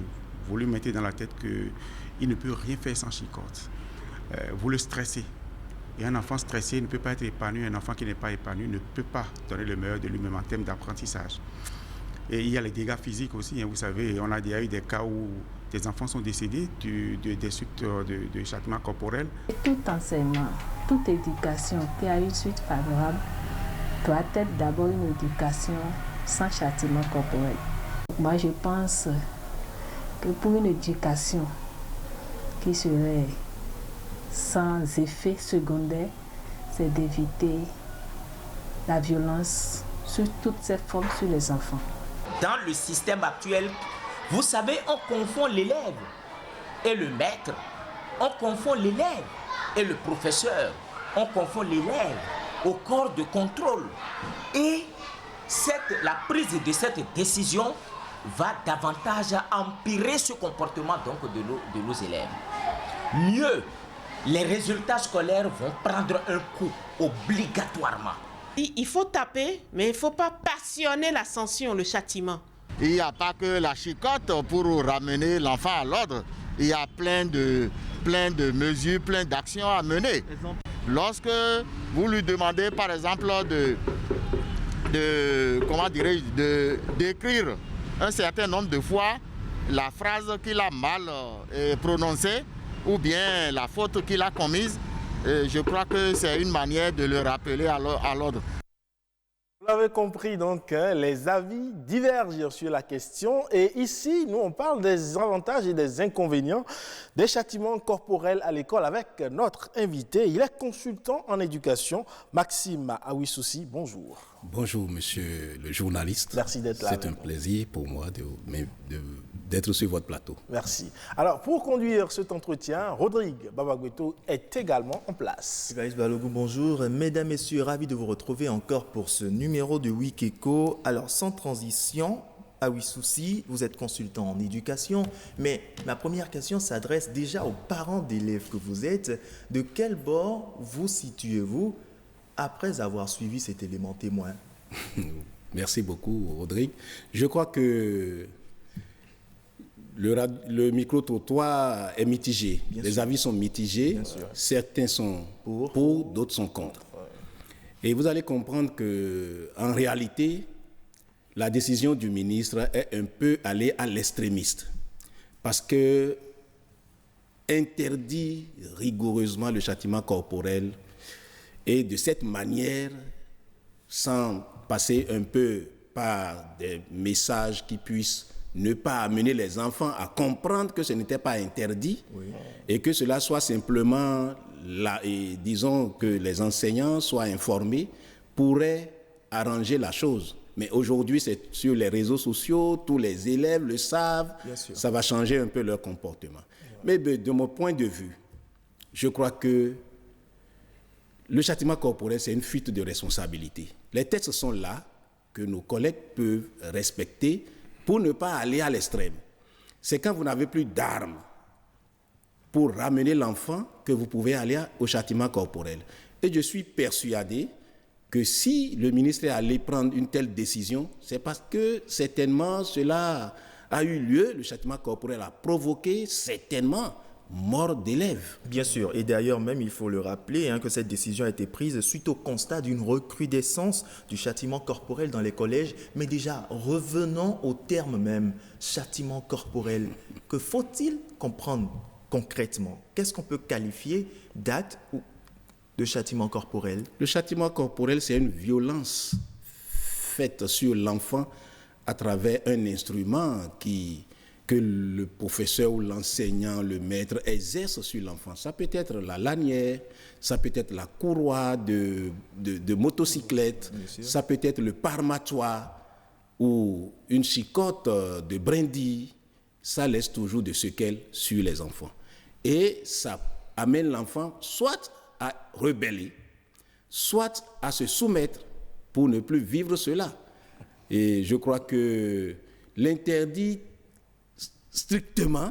Vous lui mettez dans la tête qu'il ne peut rien faire sans chicotte. vous le stressez. Et un enfant stressé ne peut pas être épanoui. Un enfant qui n'est pas épanoui ne peut pas donner le meilleur de lui-même en termes d'apprentissage. Et il y a les dégâts physiques aussi. Vous savez, on a déjà eu des cas où des enfants sont décédés des suites de châtiment corporel. Tout enseignement, toute éducation qui a une suite favorable doit être d'abord une éducation sans châtiment corporel. Moi, je pense que pour une éducation qui serait sans effet secondaire, c'est d'éviter la violence sous toutes ses formes sur les enfants. Dans le système actuel, vous savez, on confond l'élève et le maître, on confond l'élève et le professeur, on confond l'élève au corps de contrôle. Et la prise de cette décision va davantage empirer ce comportement donc, de nos élèves. Mieux, les résultats scolaires vont prendre un coup obligatoirement. Il faut taper, mais il ne faut pas passionner la sanction, le châtiment. Il n'y a pas que la chicotte pour ramener l'enfant à l'ordre. Il y a plein de mesures, plein d'actions à mener. Lorsque vous lui demandez, par exemple, d'écrire un certain nombre de fois la phrase qu'il a mal prononcée ou bien la faute qu'il a commise, je crois que c'est une manière de le rappeler à l'ordre. Vous l'avez compris, donc, les avis divergent sur la question. Et ici, nous, on parle des avantages et des inconvénients des châtiments corporels à l'école avec notre invité. Il est consultant en éducation, Maxime Awissoussi. Bonjour. Bonjour, monsieur le journaliste. Merci d'être là. C'est un plaisir pour moi d'être sur votre plateau. Merci. Alors, pour conduire cet entretien, Rodrigue Babagweto est également en place. Bonjour. Mesdames, Messieurs, ravi de vous retrouver encore pour ce numéro de Week Echo. Alors, sans transition, Awissoussi, vous êtes consultant en éducation, mais ma première question s'adresse déjà aux parents d'élèves que vous êtes. De quel bord vous situez-vous après avoir suivi cet élément témoin? Merci beaucoup, Rodrigue. Je crois que le micro-trottoir est mitigé. Les avis sont mitigés. Certains sont pour, d'autres sont contre. Et vous allez comprendre qu'en réalité, la décision du ministre est un peu allée à l'extrémiste. Parce que interdit rigoureusement le châtiment corporel et de cette manière, sans passer un peu par des messages qui puissent ne pas amener les enfants à comprendre que ce n'était pas interdit et que cela soit simplement, et disons que les enseignants soient informés, pourrait arranger la chose. Mais aujourd'hui, c'est sur les réseaux sociaux, tous les élèves le savent, ça va changer un peu leur comportement. Mais de mon point de vue, je crois que le châtiment corporel, c'est une fuite de responsabilité. Les textes sont là, que nos collègues peuvent respecter pour ne pas aller à l'extrême. C'est quand vous n'avez plus d'armes pour ramener l'enfant que vous pouvez aller au châtiment corporel. Et je suis persuadé que si le ministre est allé prendre une telle décision, c'est parce que certainement cela a eu lieu, le châtiment corporel a provoqué certainement mort d'élèves. Bien sûr, et d'ailleurs même il faut le rappeler que cette décision a été prise suite au constat d'une recrudescence du châtiment corporel dans les collèges. Mais déjà, revenons au terme même, châtiment corporel. Que faut-il comprendre concrètement? Qu'est-ce qu'on peut qualifier d'acte ou de châtiment corporel? Le châtiment corporel, c'est une violence faite sur l'enfant à travers un instrument que le professeur ou l'enseignant, le maître exerce sur l'enfant. Ça peut être la lanière, ça peut être la courroie de motocyclette, ça peut être le parmatoire ou une chicotte de brindille. Ça laisse toujours des séquelles sur les enfants. Et ça amène l'enfant soit à rebeller, soit à se soumettre pour ne plus vivre cela. Et je crois que l'interdit strictement,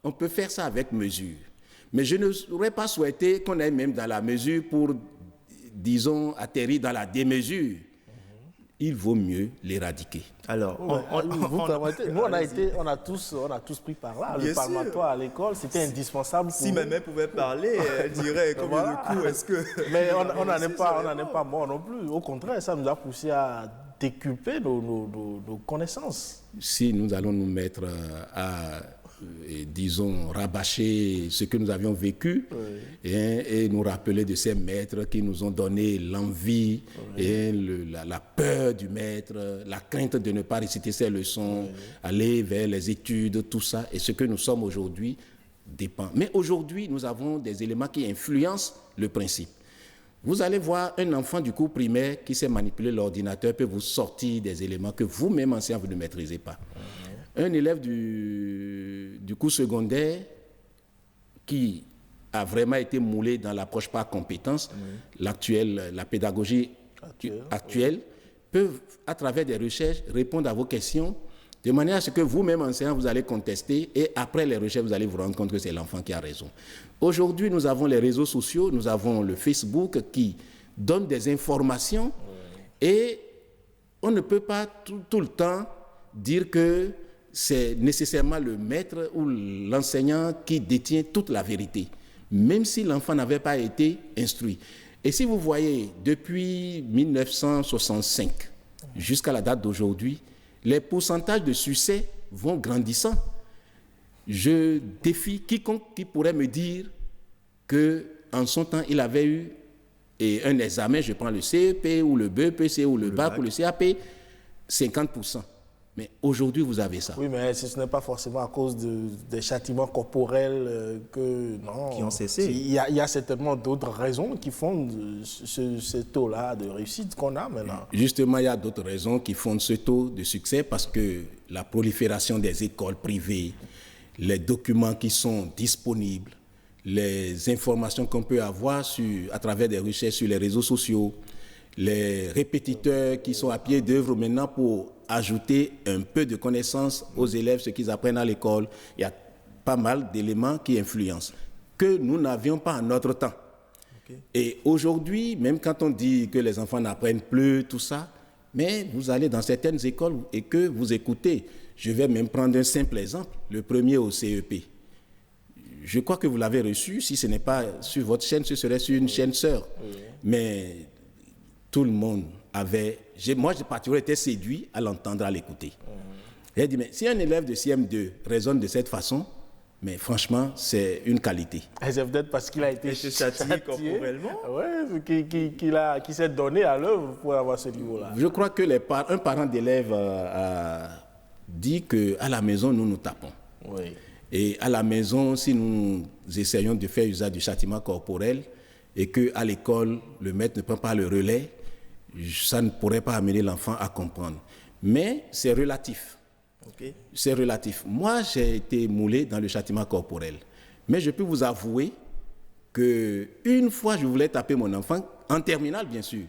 on peut faire ça avec mesure. Mais je n'aurais pas souhaité qu'on aille même dans la mesure pour, disons, atterrir dans la démesure. il vaut mieux l'éradiquer. Alors, on a tous pris par là. Le palmatoire à l'école, c'était indispensable. Si ma mère pouvait parler, elle dirait combien de coups est-ce que... Mais on n'en est pas mort non plus. Au contraire, ça nous a poussé à décupler nos connaissances. Si nous allons nous mettre à, disons, rabâcher ce que nous avions vécu, et nous rappeler de ces maîtres qui nous ont donné l'envie, et la peur du maître, la crainte de ne pas réciter ses leçons, aller vers les études, tout ça, et ce que nous sommes aujourd'hui dépend. Mais aujourd'hui, nous avons des éléments qui influencent le principe. Vous allez voir un enfant du cours primaire qui sait manipuler l'ordinateur peut vous sortir des éléments que vous-même, enseignant, vous ne maîtrisez pas. Un élève du cours secondaire qui a vraiment été moulé dans l'approche par compétence, la pédagogie actuelle, peuvent, à travers des recherches, répondre à vos questions de manière à ce que vous-même, enseignant, vous allez contester et après les recherches, vous allez vous rendre compte que c'est l'enfant qui a raison. Aujourd'hui, nous avons les réseaux sociaux, nous avons le Facebook qui donne des informations et on ne peut pas tout le temps dire que c'est nécessairement le maître ou l'enseignant qui détient toute la vérité, même si l'enfant n'avait pas été instruit. Et si vous voyez, depuis 1965 jusqu'à la date d'aujourd'hui, les pourcentages de succès vont grandissant. Je défie quiconque qui pourrait me dire qu'en son temps, il avait eu un examen, je prends le CEP ou le BEPC ou le bac ou le CAP, 50%. Mais aujourd'hui, vous avez ça. Oui, mais ce n'est pas forcément à cause des châtiments corporels qui ont cessé. Il y a certainement d'autres raisons qui font ce taux-là de réussite qu'on a maintenant. Justement, il y a d'autres raisons qui font ce taux de succès parce que la prolifération des écoles privées, les documents qui sont disponibles, les informations qu'on peut avoir à travers des recherches sur les réseaux sociaux, les répétiteurs qui sont à pied d'œuvre maintenant pour ajouter un peu de connaissances aux élèves, ce qu'ils apprennent à l'école. Il y a pas mal d'éléments qui influencent, que nous n'avions pas en notre temps. Et aujourd'hui, même quand on dit que les enfants n'apprennent plus tout ça, mais vous allez dans certaines écoles et que vous écoutez. Je vais même prendre un simple exemple, le premier au CEP. Je crois que vous l'avez reçu, si ce n'est pas sur votre chaîne, ce serait sur une chaîne sœur. Mais tout le monde avait... Moi, j'ai particulièrement été séduit à l'entendre, à l'écouter. J'ai dit, mais si un élève de CM2 raisonne de cette façon, mais franchement, c'est une qualité. C'est peut-être parce qu'il a été châtié corporellement. Qui s'est donné à l'œuvre pour avoir ce niveau-là. Je crois que un parent d'élève a dit qu'à la maison, nous nous tapons. Oui. Et à la maison, si nous essayons de faire usage du châtiment corporel et qu'à l'école, le maître ne prend pas le relais, ça ne pourrait pas amener l'enfant à comprendre. Mais c'est relatif. C'est relatif. Moi, j'ai été moulé dans le châtiment corporel. Mais je peux vous avouer qu'une fois, je voulais taper mon enfant, en terminale bien sûr,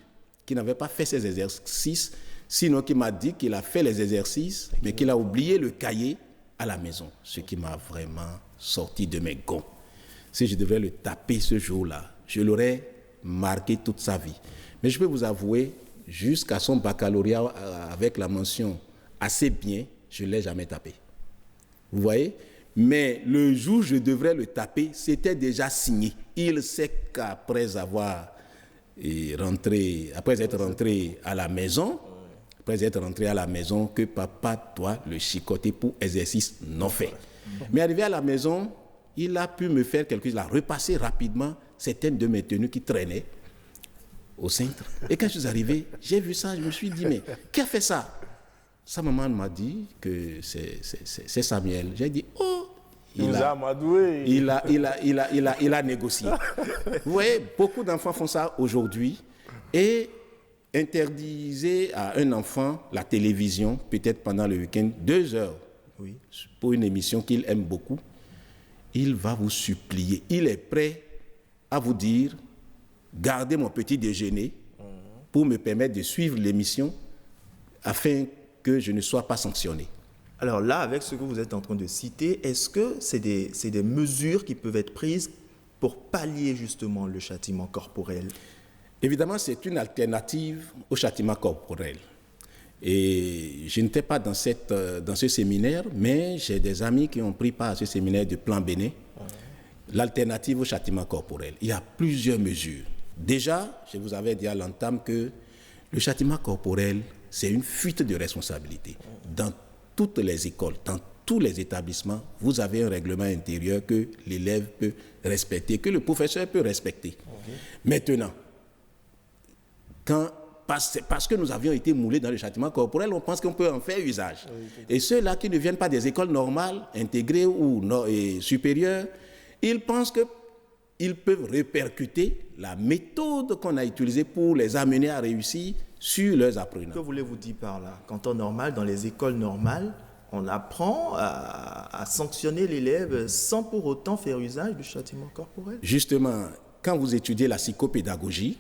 qui n'avait pas fait ses exercices, sinon qui m'a dit qu'il a fait les exercices, mais qu'il a oublié le cahier à la maison, ce qui m'a vraiment sorti de mes gonds. Si je devrais le taper ce jour-là, je l'aurais marqué toute sa vie. Mais je peux vous avouer, jusqu'à son baccalauréat avec la mention assez bien, je ne l'ai jamais tapé. Vous voyez? Mais le jour où je devrais le taper, c'était déjà signé. Il sait qu'après être rentré à la maison, que papa doit le chicoter pour exercice non fait. Mais arrivé à la maison, il a pu me faire quelque chose, il a repassé rapidement certaines de mes tenues qui traînaient au centre. Et quand je suis arrivé, j'ai vu ça, je me suis dit, mais qui a fait ça? Sa maman m'a dit que c'est Samuel. J'ai dit, oh, il a négocié. Vous voyez, beaucoup d'enfants font ça aujourd'hui et interdisaient à un enfant la télévision, peut-être pendant le week-end, 2 heures, pour une émission qu'il aime beaucoup. Il va vous supplier. Il est prêt à vous dire, gardez mon petit déjeuner pour me permettre de suivre l'émission afin que je ne sois pas sanctionné. Alors là, avec ce que vous êtes en train de citer, est-ce que c'est des mesures qui peuvent être prises pour pallier justement le châtiment corporel? Évidemment, c'est une alternative au châtiment corporel. Et je n'étais pas dans ce séminaire, mais j'ai des amis qui ont pris part à ce séminaire de Plan Béné, l'alternative au châtiment corporel. Il y a plusieurs mesures. Déjà, je vous avais dit à l'entame que le châtiment corporel, c'est une fuite de responsabilité. Dans toutes les écoles, dans tous les établissements, vous avez un règlement intérieur que l'élève peut respecter, que le professeur peut respecter. Maintenant, parce que nous avions été moulés dans le châtiment corporel, on pense qu'on peut en faire usage. Et ceux-là qui ne viennent pas des écoles normales, intégrées ou supérieures, ils pensent qu'ils peuvent répercuter la méthode qu'on a utilisée pour les amener à réussir sur leurs apprenants. Que voulez-vous dire par là? Quand on normal, dans les écoles normales, on apprend à sanctionner l'élève sans pour autant faire usage du châtiment corporel? Justement, quand vous étudiez la psychopédagogie,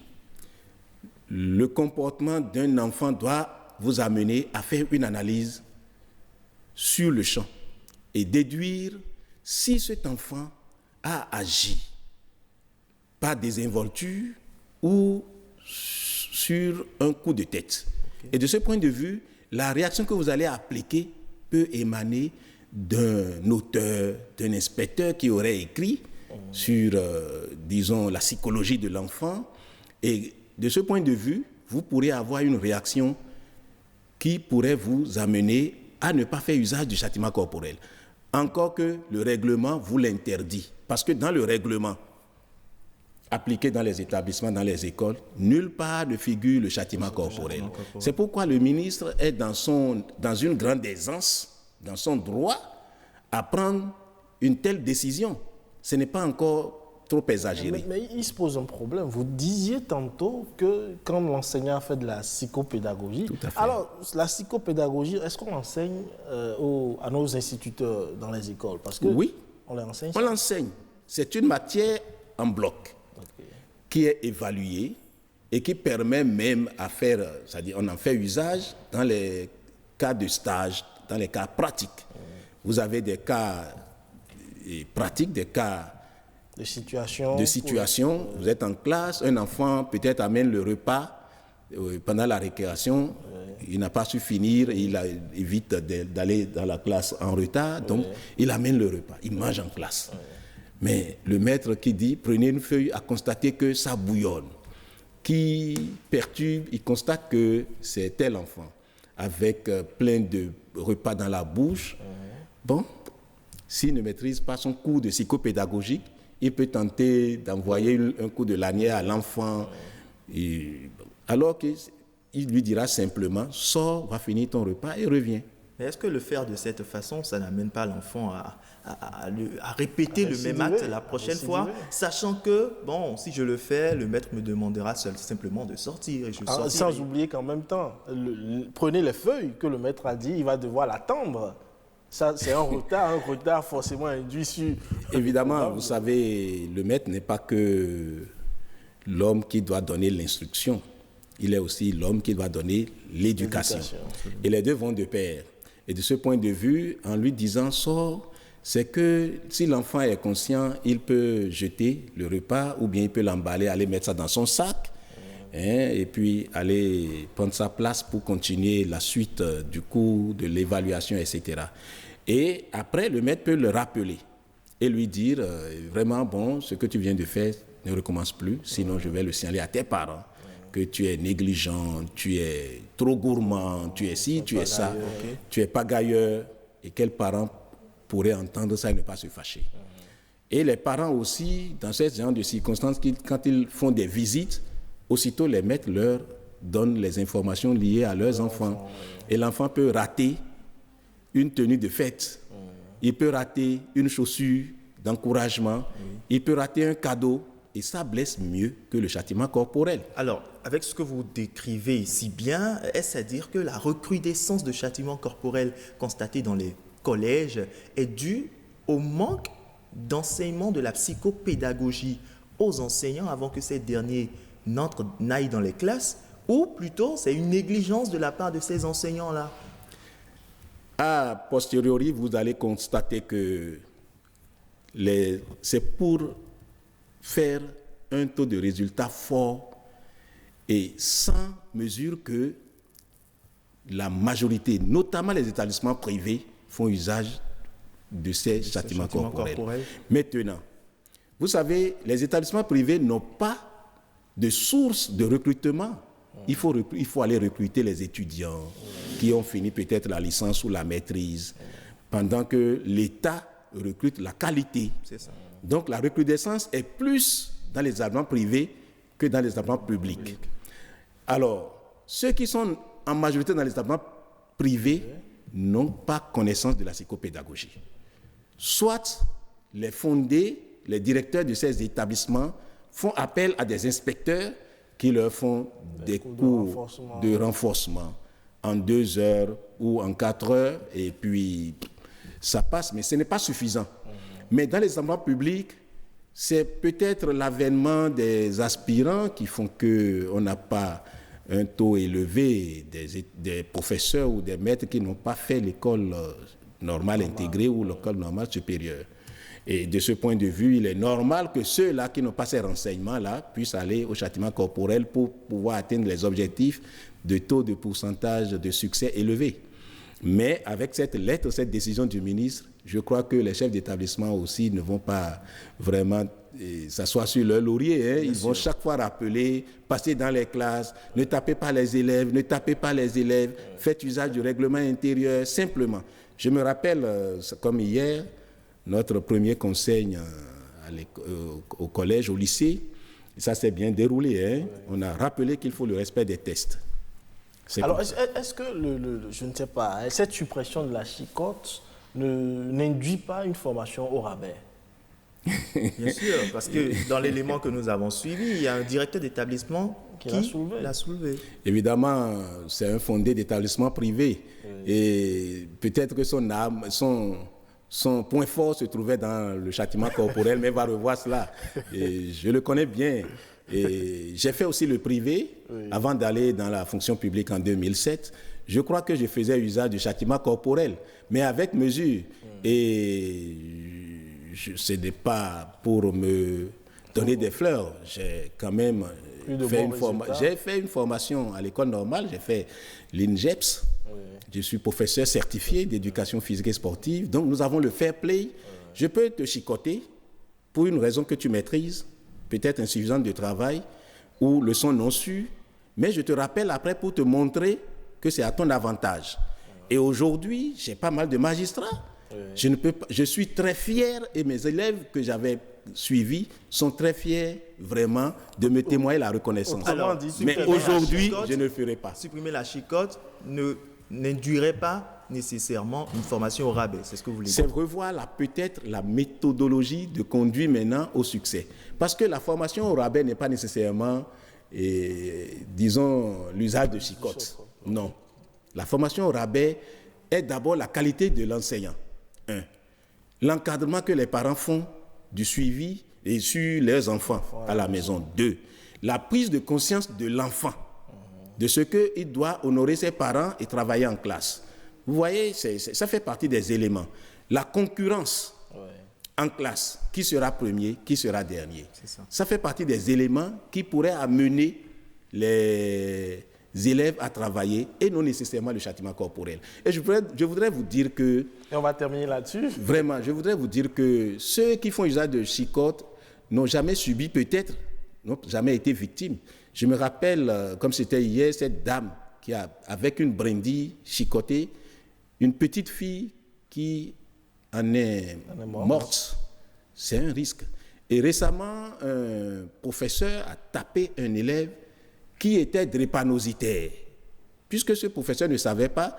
le comportement d'un enfant doit vous amener à faire une analyse sur le champ et déduire si cet enfant a agi par désinvolture ou sur un coup de tête. Et de ce point de vue, la réaction que vous allez appliquer peut émaner d'un auteur, d'un inspecteur qui aurait écrit sur, disons, la psychologie de l'enfant. Et de ce point de vue, vous pourrez avoir une réaction qui pourrait vous amener à ne pas faire usage du châtiment corporel. Encore que le règlement vous l'interdit. Parce que dans le règlement appliqué dans les établissements, dans les écoles, nulle part ne figure le châtiment corporel. C'est pourquoi le ministre est dans une grande aisance, dans son droit, à prendre une telle décision. Ce n'est pas encore trop exagéré. Mais il se pose un problème. Vous disiez tantôt que quand l'enseignant fait de la psychopédagogie, alors la psychopédagogie, est-ce qu'on l'enseigne à nos instituteurs dans les écoles? Parce que oui, on l'enseigne. On l'enseigne. C'est une matière en bloc qui est évaluée et qui permet même à faire, c'est-à-dire on en fait usage dans les cas de stage, dans les cas pratiques. Vous avez des cas pratiques, des cas de situation. Vous êtes en classe, un enfant peut-être amène le repas pendant la récréation, il n'a pas su finir, il évite d'aller dans la classe en retard, donc il amène le repas, il mange en classe. Mais le maître qui dit, prenez une feuille, a constaté que ça bouillonne, qui perturbe, il constate que c'est tel enfant, avec plein de repas dans la bouche. Bon, s'il ne maîtrise pas son cours de psychopédagogie, il peut tenter d'envoyer un coup de lanière à l'enfant, alors qu'il lui dira simplement, sors, va finir ton repas et reviens. Mais est-ce que le faire de cette façon, ça n'amène pas l'enfant à répéter le même acte la prochaine fois, sachant que, bon, si je le fais, le maître me demandera simplement de sortir. Et sans oublier qu'en même temps, prenez les feuilles que le maître a dit, il va devoir l'attendre. Ça, c'est un retard forcément induit sur... Évidemment, vous savez, le maître n'est pas que l'homme qui doit donner l'instruction. Il est aussi l'homme qui doit donner l'éducation. Et les deux vont de pair. Et de ce point de vue, en lui disant « sors », c'est que si l'enfant est conscient, il peut jeter le repas ou bien il peut l'emballer, aller mettre ça dans son sac et puis aller prendre sa place pour continuer la suite du cours, de l'évaluation, etc. Et après, le maître peut le rappeler et lui dire vraiment, bon, ce que tu viens de faire ne recommence plus, sinon je vais le signaler à tes parents que tu es négligent, tu es trop gourmand, tu es ci, tu es ça, tu es pagailleur. Et quels parents pourraient entendre ça et ne pas se fâcher? Et les parents aussi, dans ce genre de circonstances, quand ils font des visites, aussitôt les maîtres leur donnent les informations liées à leurs enfants. Et l'enfant peut rater une tenue de fête, il peut rater une chaussure d'encouragement, il peut rater un cadeau, et ça blesse mieux que le châtiment corporel. Alors, avec ce que vous décrivez si bien, est-ce à dire que la recrudescence de châtiment corporel constatée dans les collèges est due au manque d'enseignement de la psychopédagogie aux enseignants avant que ces derniers n'aillent dans les classes, ou plutôt c'est une négligence de la part de ces enseignants-là? A posteriori, vous allez constater que c'est pour faire un taux de résultat fort et sans mesure que la majorité, notamment les établissements privés, font usage de ces châtiments corporels. Maintenant, vous savez, les établissements privés n'ont pas de source de recrutement. Il faut aller recruter les étudiants qui ont fini peut-être la licence ou la maîtrise, pendant que l'État recrute la qualité. Donc la recrudescence est plus dans les établissements privés que dans les établissements publics. Alors, ceux qui sont en majorité dans les établissements privés n'ont pas connaissance de la psychopédagogie. Soit les fondés, les directeurs de ces établissements font appel à des inspecteurs qui leur font des cours de renforcement en 2 heures ou en 4 heures, et puis ça passe, mais ce n'est pas suffisant. Mais dans les établissements publics, c'est peut-être l'avènement des aspirants qui font qu'on n'a pas un taux élevé des professeurs ou des maîtres qui n'ont pas fait l'école normale intégrée ou l'école normale supérieure. Et de ce point de vue, il est normal que ceux-là qui n'ont pas ces renseignements-là puissent aller au châtiment corporel pour pouvoir atteindre les objectifs de taux de pourcentage de succès élevés. Mais avec cette lettre, cette décision du ministre, je crois que les chefs d'établissement aussi ne vont pas vraiment s'asseoir sur leur laurier. Hein. Ils vont chaque fois rappeler, passer dans les classes, ne tapez pas les élèves, ne tapez pas les élèves, faites usage du règlement intérieur, simplement. Je me rappelle, comme hier, notre premier conseil au collège, au lycée, ça s'est bien déroulé. Hein. On a rappelé qu'il faut le respect des tests. Alors, est-ce que, je ne sais pas, cette suppression de la chicotte n'induit pas une formation au rabais? Bien sûr, parce que dans l'élément que nous avons suivi, il y a un directeur d'établissement qui l'a soulevé. Évidemment, c'est un fondé d'établissement privé. Oui. Et peut-être que son point fort se trouvait dans le châtiment corporel, mais va revoir cela. Et je le connais bien. Et j'ai fait aussi le privé avant d'aller dans la fonction publique en 2007. Je crois que je faisais usage du châtiment corporel, mais avec mesure. Et ce n'est pas pour me donner des fleurs. J'ai quand même fait une formation à l'école normale. J'ai fait l'INGEPS. Je suis professeur certifié d'éducation physique et sportive. Donc, nous avons le fair play. Je peux te chicoter pour une raison que tu maîtrises, peut-être insuffisante de travail ou leçon non sûre, mais je te rappelle après pour te montrer que c'est à ton avantage. Et aujourd'hui, j'ai pas mal de magistrats. Je suis très fier et mes élèves que j'avais suivis sont très fiers vraiment de me témoigner la reconnaissance. Alors, mais aujourd'hui, je ne le ferai pas. Supprimer la chicotte n'induirait pas nécessairement une formation au rabais, c'est ce que vous voulez dire. C'est revoir peut-être la méthodologie de conduire maintenant au succès. Parce que la formation au rabais n'est pas nécessairement, disons, l'usage de chicotte. Non. La formation au rabais est d'abord la qualité de l'enseignant. 1. L'encadrement que les parents font du suivi et sur leurs enfants à la maison. 2. La prise de conscience de l'enfant, de ce qu'il doit honorer ses parents et travailler en classe. Vous voyez, ça fait partie des éléments. La concurrence en classe, qui sera premier, qui sera dernier. Ça fait partie des éléments qui pourraient amener les élèves à travailler et non nécessairement le châtiment corporel. Et je voudrais vous dire que... Et on va terminer là-dessus. Vraiment, je voudrais vous dire que ceux qui font usage de chicotte n'ont jamais subi, peut-être, n'ont jamais été victimes. Je me rappelle, comme c'était hier, cette dame qui a, avec une brindille, chicoté une petite fille qui en est morte. C'est un risque. Et récemment, un professeur a tapé un élève qui était drépanocytaire. Puisque ce professeur ne savait pas,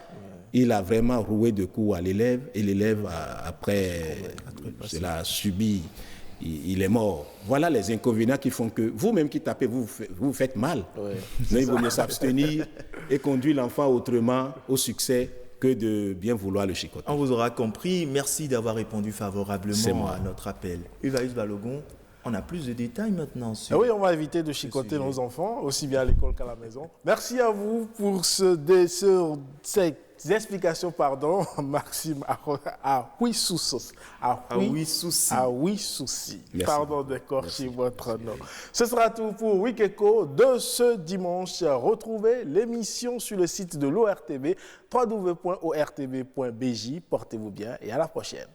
il a vraiment roué de coups à l'élève et l'élève, après cela, a subi, il est mort. Voilà les inconvénients qui font que vous-même qui tapez, vous faites mal. Mais il vaut mieux s'abstenir et conduire l'enfant autrement au succès que de bien vouloir le chicoter. On vous aura compris. Merci d'avoir répondu favorablement à notre appel. Uvaïs Balogun, on a plus de détails maintenant. Oui, on va éviter de chicoter nos enfants, aussi bien à l'école qu'à la maison. Merci à vous pour cette explications, pardon, Maxime Aouissouci. Pardon d'écorcher votre nom. Ce sera tout pour Week Echo de ce dimanche. Retrouvez l'émission sur le site de l'ORTV, www.ortv.bj. Portez-vous bien et à la prochaine.